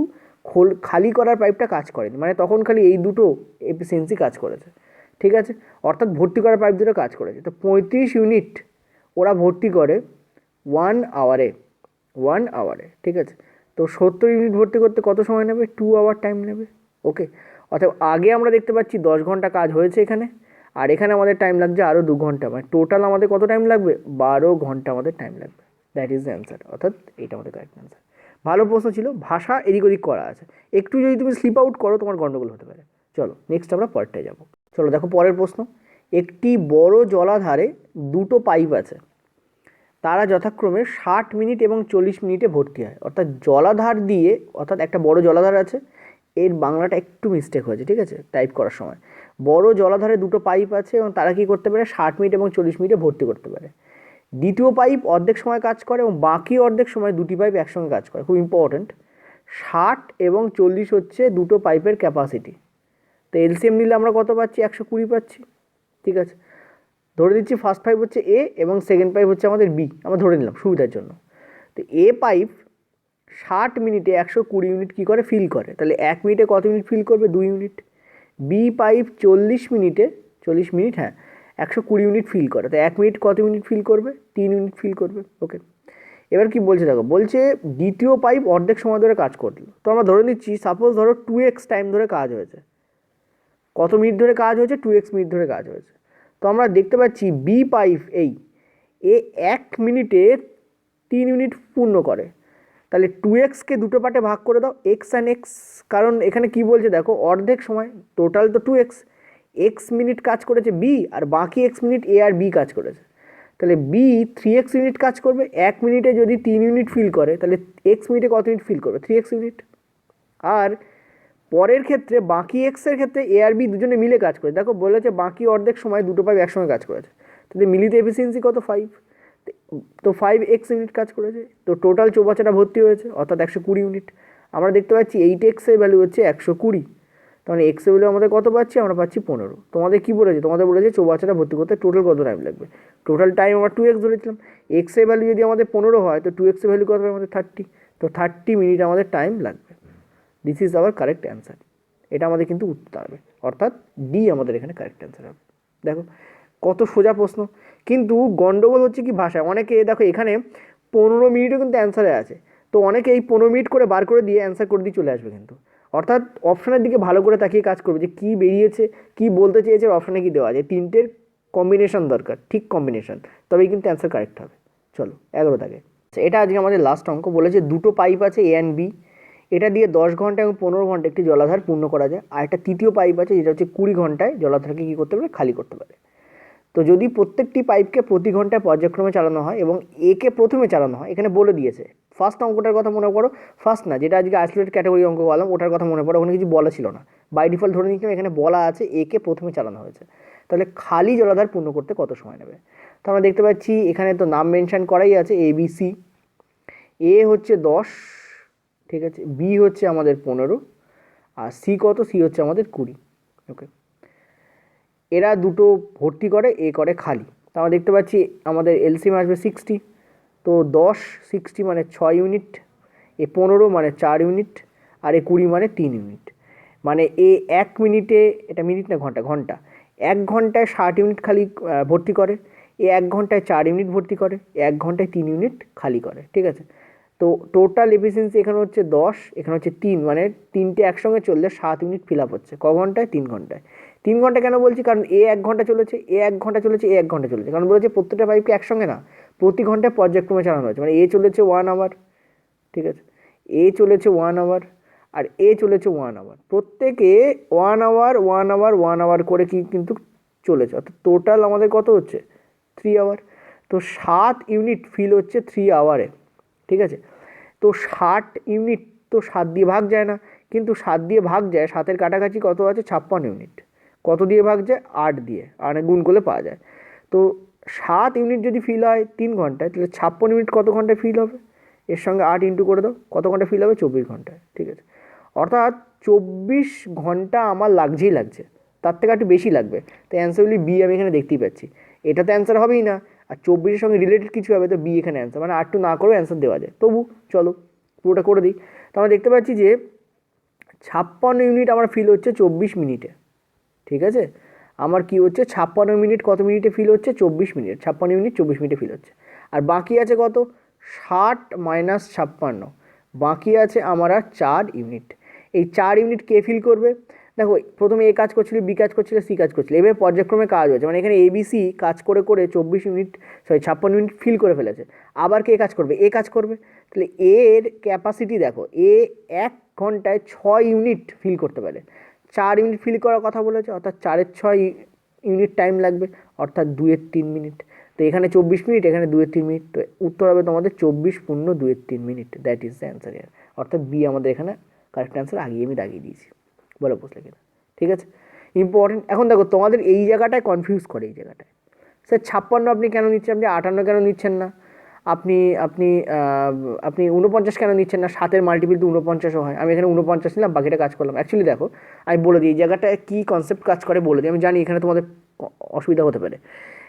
খালি করার পাইপটা কাজ করেনি, মানে তখন খালি এই দুটো এফিসিয়েন্সি কাজ করেছে। ঠিক আছে, অর্থাৎ ভর্তি করার পাইপ দুটো কাজ করেছে। তো 35 ইউনিট ওরা ভর্তি করে 1 আওয়ারে। ঠিক আছে, তো 70 ইউনিট ভর্তি করতে কত সময় নেবে? 2 আওয়ার টাইম নেবে। ওকে, অর্থাৎ আগে আমরা দেখতে পাচ্ছি 10 ঘন্টা কাজ হয়েছে এখানে, আর এখানে আমাদের টাইম লাগছে আরও 2 ঘন্টা, মানে টোটাল আমাদের কত টাইম লাগবে? 12 ঘন্টা আমাদের টাইম লাগবে। দ্যাট ইজ দ্য অ্যান্সার, অর্থাৎ এইটা আমাদের কারেক্ট অ্যান্সার। ভালো প্রশ্ন ছিল, ভাষা এদিক ওদিক করা আছে, একটু যদি তুমি স্লিপ আউট করো তোমার গন্ডগোল হতে পারে। চলো নেক্সট আমরা পরেরটায় যাব। চলো দেখো পরের প্রশ্ন। একটি বড় জলাধারে দুটো পাইপ আছে, তারা যথাক্রমে 60 মিনিট এবং 40 মিনিটে ভর্তি হয়। অর্থাৎ জলাধার দিয়ে, অর্থাৎ একটা বড় জলাধার আছে, এর বাংলাটা একটু মিস্টেক হয়েছে, ঠিক আছে, টাইপ করার সময়। বড় জলাধারে দুটো পাইপ আছে এবং তারা কী করতে পারে 60 মিনিট এবং 40 মিনিটে ভর্তি করতে পারে। দ্বিতীয় পাইপ অর্ধেক সময় কাজ করে এবং বাকি অর্ধেক সময় দুটি পাইপ একসঙ্গে কাজ করে। খুব ইম্পর্ট্যান্ট, 60 এবং 40 হচ্ছে দুটো পাইপের ক্যাপাসিটি। তো এলসিএম নিলে আমরা কত পাচ্ছি? 120 পাচ্ছি। ঠিক আছে, ধরে দিচ্ছি ফার্স্ট পাইপ হচ্ছে এ এবং সেকেন্ড পাইপ হচ্ছে আমাদের বি, আমরা ধরে নিলাম সুবিধার জন্য। তো এ পাইপ 60 মিনিটে 120 ইউনিট কী করে? ফিল করে। তাহলে 1 মিনিটে কত ইউনিট ফিল করবে? 2 ইউনিট। বি পাইপ 40 মিনিট, হ্যাঁ 120 ইউনিট ফিল করে। তো 1 মিনিট কত ইউনিট ফিল করবে? 3 ইউনিট ফিল করবে। ওকে, এবার কি বলছে দেখো, বলছে দ্বিতীয় পাইপ অর্ধেক সময় ধরে কাজ করলো। তো আমরা ধরে নিচ্ছি সাপোজ ধরো 2x টাইম ধরে কাজ হয়েছে। কত মিনিট ধরে কাজ হয়েছে? 2x মিনিট ধরে কাজ হয়েছে। তো আমরা দেখতে পাচ্ছি বি পাইপ এ 1 মিনিটে 3 ইউনিট পূর্ণ করে। তাহলে 2xকে দুটো পার্টে ভাগ করে দাও, এক্স অ্যান্ড এক্স, কারণ এখানে কি বলছে দেখো অর্ধেক সময়, টোটাল তো 2x, এক্স মিনিট কাজ করেছে বি আর বাকি এক্স মিনিট এ আর বি কাজ করেছে। তাহলে বি 3x ইউনিট কাজ করবে। 1 মিনিটে যদি 3 ইউনিট ফিল করে তাহলে এক্স মিনিটে কত ইউনিট ফিল করবে? 3x unit. আর পরের ক্ষেত্রে বাকি এক্সের ক্ষেত্রে এ আর বি দুজনে মিলে কাজ করে। দেখো বলেছে বাকি অর্ধেক সময় দুটো পাইপ একসঙ্গে কাজ করেছে, তাহলে মিলিত এফিসিয়েন্সি কত? 5। তো 5x ইউনিট কাজ করেছে। তো টোটাল চৌবাচ্চাটা ভর্তি হয়েছে, অর্থাৎ 120 ইউনিট। আমরা দেখতে পাচ্ছি 8x এর ভ্যালু হচ্ছে 120, তাহলে x এর ভ্যালু আমাদের কত পাচ্ছি? আমরা পাচ্ছি 15। তোমাদের কি বলেছে? তোমাদের বলেছে চৌবাচ্চাটা ভর্তি করতে টোটাল কত টাইম লাগবে। টোটাল টাইম আমরা 2x ধরেছিলাম। x এর ভ্যালু যদি আমাদের 15 হয় তো 2x এর ভ্যালু কত হবে? আমাদের 30। তো 30 মিনিট আমাদের টাইম লাগবে। This is our correct answer. এটা আমাদের কিন্তু উত্তর হবে, অর্থাৎ ডি আমাদের এখানে কারেক্ট অ্যান্সার হবে। দেখো কত সোজা প্রশ্ন, কিন্তু গন্ডগোল হচ্ছে কি ভাষায়। অনেকে দেখো এখানে 15 মিনিটও কিন্তু অ্যান্সারে আছে, তো অনেকে এই 15 মিনিট করে বার করে দিয়ে অ্যান্সার করে দিয়ে চলে আসবে, কিন্তু অর্থাৎ অপশানের দিকে ভালো করে তাকিয়ে কাজ করবে যে কী বেরিয়েছে, কী বলতে চেয়েছে, অপশানে কী দেওয়া আছে। 3টের কম্বিনেশন দরকার, ঠিক কম্বিনেশন, তবেই কিন্তু অ্যান্সার কারেক্ট হবে। চলো 11 দাগে, এটা আজকে আমাদের লাস্ট অঙ্ক। বলেছে দুটো পাইপ আছে এ অ্যান্ড বি, এটা দিয়ে 10 ঘন্টা এবং 15 ঘন্টা একটি জলাধার পূর্ণ করা যায়। আর একটা তৃতীয় পাইপ আছে যেটা হচ্ছে 20 ঘন্টায় জলাধারকে কী করতে পারে? খালি করতে পারে। তো যদি প্রত্যেকটি পাইপকে প্রতি ঘন্টায় পর্যায়ক্রমে চালানো হয় এবং একে প্রথমে চালানো হয়, এখানে বলে দিয়েছে। ফার্স্ট অঙ্কটার কথা মনে করো, ফার্স্ট না, যেটা আজকে আইসোলেটেড ক্যাটাগরি অঙ্ক বললাম ওটার কথা মনে পড়ো, ওখানে কিছু বলা ছিল না, বাই ডিফল্ট ধরে নিচ্ছিলাম এখানে বলা আছে একে প্রথমে চালানো হয়েছে। তাহলে খালি জলাধার পূর্ণ করতে কত সময় নেবে? তো আমরা দেখতে পাচ্ছি এখানে তো নাম মেনশন করাই আছে, এ বি সি। এ হচ্ছে 10, ঠিক আছে, বি হচ্ছে আমাদের 15, আর সি কত? সি হচ্ছে আমাদের 20। ওকে, এরা দুটো ভর্তি করে, এ করে খালি। তো আমরা দেখতে পাচ্ছি আমাদের এলসিএম আসবে 60। তো 10 60 মানে 6 ইউনিট, এ 15 মানে 4 ইউনিট, আর এ 20 মানে 3 ইউনিট, মানে এ 1 মিনিটে, এটা মিনিট না ঘন্টা, ঘন্টা, 1 ঘন্টায় 60 ইউনিট খালি ভর্তি করে, এ 1 ঘন্টায় 4 ইউনিট ভর্তি করে, 1 ঘন্টায় 3 ইউনিট খালি করে, ঠিক আছে। তো টোটাল এফিসিয়েন্সি এখানে হচ্ছে 10, এখানে হচ্ছে 3, মানে 3টে একসঙ্গে চললে 7 ইউনিট ফিল আপ হচ্ছে। ক ঘন্টায়? 3 ঘন্টায়। 3 ঘন্টা কেন বলছি? কারণ এ 1 ঘন্টা চলেছে, এ 1 ঘন্টা চলেছে, এ 1 ঘন্টা চলেছে, কারণ বলেছে প্রত্যেকটা পাইপকে একসঙ্গে না, প্রতি ঘন্টায় পর্যায়ক্রমে চালানো হচ্ছে, মানে এ চলেছে 1 আওয়ার, ঠিক আছে, এ চলেছে 1 আওয়ার, আর এ চলেছে 1 আওয়ার, প্রত্যেকে 1 আওয়ার 1 আওয়ার 1 আওয়ার করে কি কিন্তু চলেছে, অর্থাৎ টোটাল আমাদের কত হচ্ছে? 3 আওয়ার। তো 7 ইউনিট ফিল হচ্ছে 3 আওয়ারে, ঠিক আছে। তো 60 ইউনিট তো 7 দিয়ে ভাগ যায় না, কিন্তু 7 দিয়ে ভাগ যায়, 7-এর কাছাকাছি কত আছে? 56 ইউনিট। কত দিয়ে ভাগ যায়? 8 দিয়ে, আর গুণ করলে পাওয়া যায়। তো 7 ইউনিট যদি ফিল হয় 3 ঘন্টায়, তাহলে 56 ইউনিট কত ঘন্টায় ফিল হবে? এর সঙ্গে 8 ইন্টু করে দাও, কত ঘন্টা ফিল হবে? 24 ঘন্টায়, ঠিক আছে। অর্থাৎ 24 ঘন্টা আমার লাগছেই লাগছে, তার থেকে একটু বেশি লাগবে, তাই অ্যান্সারগুলি বি আমি এখানে দেখতেই পাচ্ছি। এটা তো অ্যান্সার হবেই না, আর 24-এর সঙ্গে রিলেটেড কিছু হবে, তো বি এখানে অ্যান্সার, মানে আর টু না করেও অ্যান্সার দেওয়া যায়। তবু চলো পুরোটা করে দিই। তো আমরা দেখতে পাচ্ছি যে 56 ইউনিট আমার ফিল হচ্ছে 24 মিনিটে, ঠিক আছে। আমার কি হচ্ছে? 56 মিনিট কত মিনিটে ফিল হচ্ছে? 24 মিনিট। 56 ইউনিট 24 মিনিটে ফিল হচ্ছে। আর বাকি আছে কত? 60 মাইনাস 56, বাকি আছে আমার আর 4 ইউনিট। এই 4 ইউনিট কে ফিল করবে? দেখো প্রথমে এ কাজ করছিল, বি কাজ করছিল, সি কাজ করছিল, এবার পর্যায়ক্রমে কাজ হচ্ছে, মানে এখানে এবিসি কাজ করে করে 24 ইউনিট, 56 ইউনিট ফিল করে ফেলেছে। আবার কে কাজ করবে? এ কাজ করবে। তাহলে এর ক্যাপাসিটি দেখো, এ 1 ঘন্টায় 6 ইউনিট ফিল করতে পারে, 4 ইউনিট ফিল করার কথা বলেছে, অর্থাৎ 4-এর 6 ইউনিট টাইম লাগবে, অর্থাৎ 2-এর 3 মিনিট। তো এখানে 24 মিনিট, এখানে 2-এর 3 মিনিট, তো উত্তর হবে তোমাদের 24 পূর্ণ 2-এর 3 minute, that is the answer here. অর্থাৎ বি আমাদের এখানে কারেক্ট অ্যান্সার, আগেই আমি দাগিয়ে দিয়েছি, বলে বুঝলে কিনা, ঠিক আছে। ইম্পর্টেন্ট। এখন দেখো তোমাদের এই জায়গাটায় কনফিউজ করে, এই জায়গাটায় স্যার 56 আপনি কেন নিচ্ছেন, আপনি 58 কেন নিচ্ছেন না, আপনি আপনি আপনি 49 কেন নিচ্ছেন না? 7-এর মাল্টিপিল তো 49ও হয়, আমি এখানে 49 নিলাম, বাকিটা কাজ করলাম। অ্যাকচুয়ালি দেখো আমি বলে দিই এই জায়গাটায় কী কনসেপ্ট কাজ করে বলে দিই, আমি জানি এখানে তোমাদের অসুবিধা হতে পারে।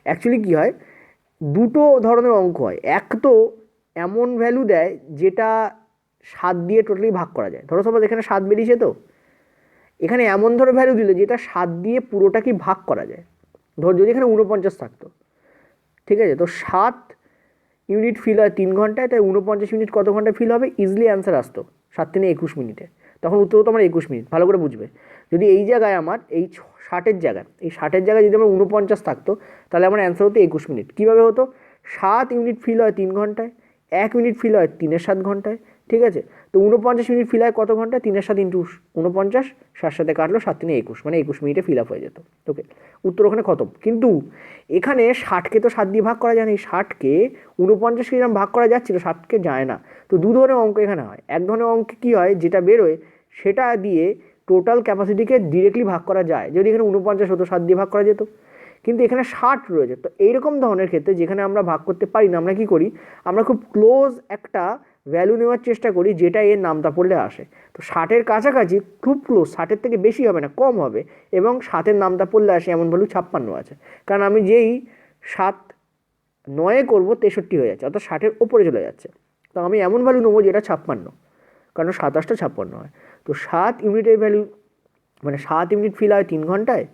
অ্যাকচুয়ালি কী হয়, দুটো ধরনের অঙ্ক হয়। এক তো এমন ভ্যালু দেয় যেটা 7 দিয়ে টোটালি ভাগ করা যায়, ধরো সবাই এখানে 7 বেরিয়েছে, তো এখানে এমন ধরো ভ্যালু দিলে যেটা 7 দিয়ে পুরোটাকে ভাগ করা যায়। ধর যদি এখানে 49 থাকতো, ঠিক আছে, তো 7 ইউনিট ফিল হয় 3 ঘন্টায়, তাই 49 ইউনিট কত ঘন্টায় ফিল হবে? ইজিলি অ্যান্সার আসতো 7-3 21 মিনিটে, তখন উত্তর হতো আমার 21 মিনিট। ভালো করে বুঝবে, যদি এই জায়গায় আমার এই 60-এর জায়গায়, এই 60-এর জায়গায় যদি আমার 49 থাকতো, তাহলে আমার অ্যান্সার হতো 21 মিনিট। কীভাবে হতো? 7 ইউনিট ফিল হয় 3 ঘন্টায়, 1 ইউনিট ফিল হয় 3-এর 7 ঘন্টায়, ঠিক আছে। তো 49 ইউনিট ফিল হয় কত ঘন্টায়? 3-এর 7 ইন্টু 49, 7 কাটলো, 7-3 21, মানে 21 মিনিটে ফিল আপ হয়ে যেত। ওকে, উত্তর ওখানে খতম। কিন্তু এখানে 60কে তো 7 দিয়ে ভাগ করা যায় না, এই 60কে 49কে যেরকম ভাগ করা যাচ্ছিলো, 60কে যায় না। তো দু ধরনের অঙ্ক এখানে হয়। এক ধরনের অঙ্ক কী হয়, যেটা বেরোয় সেটা দিয়ে টোটাল ক্যাপাসিটিকে ডিরেক্টলি ভাগ করা যায়, যদি এখানে 49 হতো 7 দিয়ে ভাগ করা যেত, কিন্তু এখানে 60 রয়েছে। তো এইরকম ধরনের ক্ষেত্রে যেখানে আমরা ভাগ করতে পারি না, আমরা কী করি, আমরা খুব ক্লোজ একটা ভ্যালু নেওয়ার চেষ্টা করি যেটা এর নামতা পড়লে আসে। তো 60-এর কাছাকাছি, খুব ক্লোজ, 60-এর থেকে বেশি হবে না, কম হবে, এবং 7-এর নামতা পড়লে আসে এমন ভ্যালু 56 আছে। কারণ আমি যেই 7 9 করবো 63 হয়ে যাচ্ছে, অর্থাৎ 60-এর ওপরে চলে যাচ্ছে। তো আমি এমন ভ্যালু নেবো যেটা 56, কারণ 27টা 56 হয়। তো 7 ইউনিটের ভ্যালু, মানে 7 ইউনিট ফিল হয় 3 ঘন্টায়,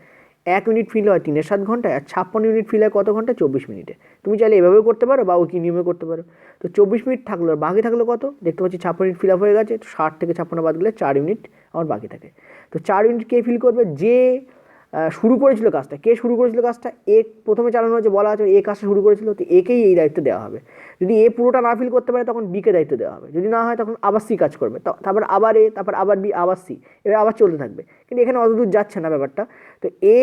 1 ইউনিট ফিল হয় 3-এর 7 ঘন্টায়, আর 56 ইউনিট ফিল হয় কত ঘন্টায়? 24 মিনিটে। তুমি চাইলে এভাবেও করতে পারো বা ওই নিয়মে করতে পারো। তো 24 মিনিট থাকলো, আর বাকি থাকলো কত? দেখতে পাচ্ছি 56 ইউনিট ফিল আপ হয়ে গেছে, 60 থেকে 56 বাদ গেলে 4 ইউনিট আমার বাকি থাকে। তো 4 ইউনিট কে ফিল করবে? যে শুরু করেছিল কাজটা। কে শুরু করেছিল কাজটা? এ প্রথমে চালানো হয়েছে, বলা আছে এ কাজটা শুরু করেছিল, তো একেই এই দায়িত্ব দেওয়া হবে। যদি এ পুরোটা না ফিল করতে পারে, তখন বিকে দায়িত্ব দেওয়া হবে। যদি না হয়, তখন আবার সি কাজ করবে, তারপর আবার এ, তারপর আবার বি, আবার সি, এবার আবার চলতে থাকবে। কিন্তু এখানে অত দূর যাচ্ছে না ব্যাপারটা। তো এ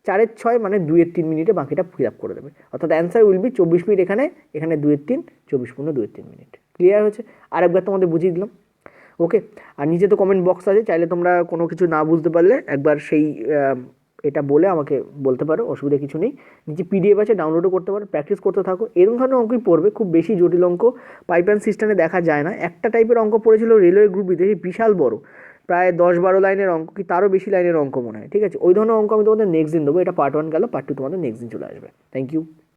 4-এর 6 মানে 2-এর 3 মিনিটে বাকিটা ফিল আপ করে দেবে, অর্থাৎ অ্যান্সার উইল বি 24 মিনিট এখানে, এখানে 2-এর 3, 24 পূর্ণ 2-এর 3 মিনিট। ক্লিয়ার হয়েছে? আর একবার তোমাদের বুঝিয়ে দিলাম। ওকে, আর নিচে তো কমেন্ট বক্স আছে, চাইলে তোমরা কোনো কিছু না বুঝতে পারলে একবার সেই এটা বলে আমাকে বলতে পারো, অসুবিধা কিছু নেই। নিচে পিডিএফ আছে, ডাউনলোডও করতে পারো, প্র্যাকটিস করতে থাকো। এরকম ধরনের অঙ্কই পড়বে, খুব বেশি জটিল অঙ্ক পাইপলাইন সিস্টেমে দেখা যায় না। একটা টাইপের অঙ্ক পড়েছিল রেলওয়ে গ্রুপ বিতে, বিশাল বড়, প্রায় 10-12 লাইনের অঙ্ক, কি তারও বেশি লাইনের অঙ্ক মনে হয়, ঠিক আছে। ওই ধরনের অঙ্ক আমি তোমাদের নেক্সট দিন দেবো। এটা পার্ট 1 গেল, পার্ট 2 তোমাদের নেক্সট দিন চলে আসবে। Thank you.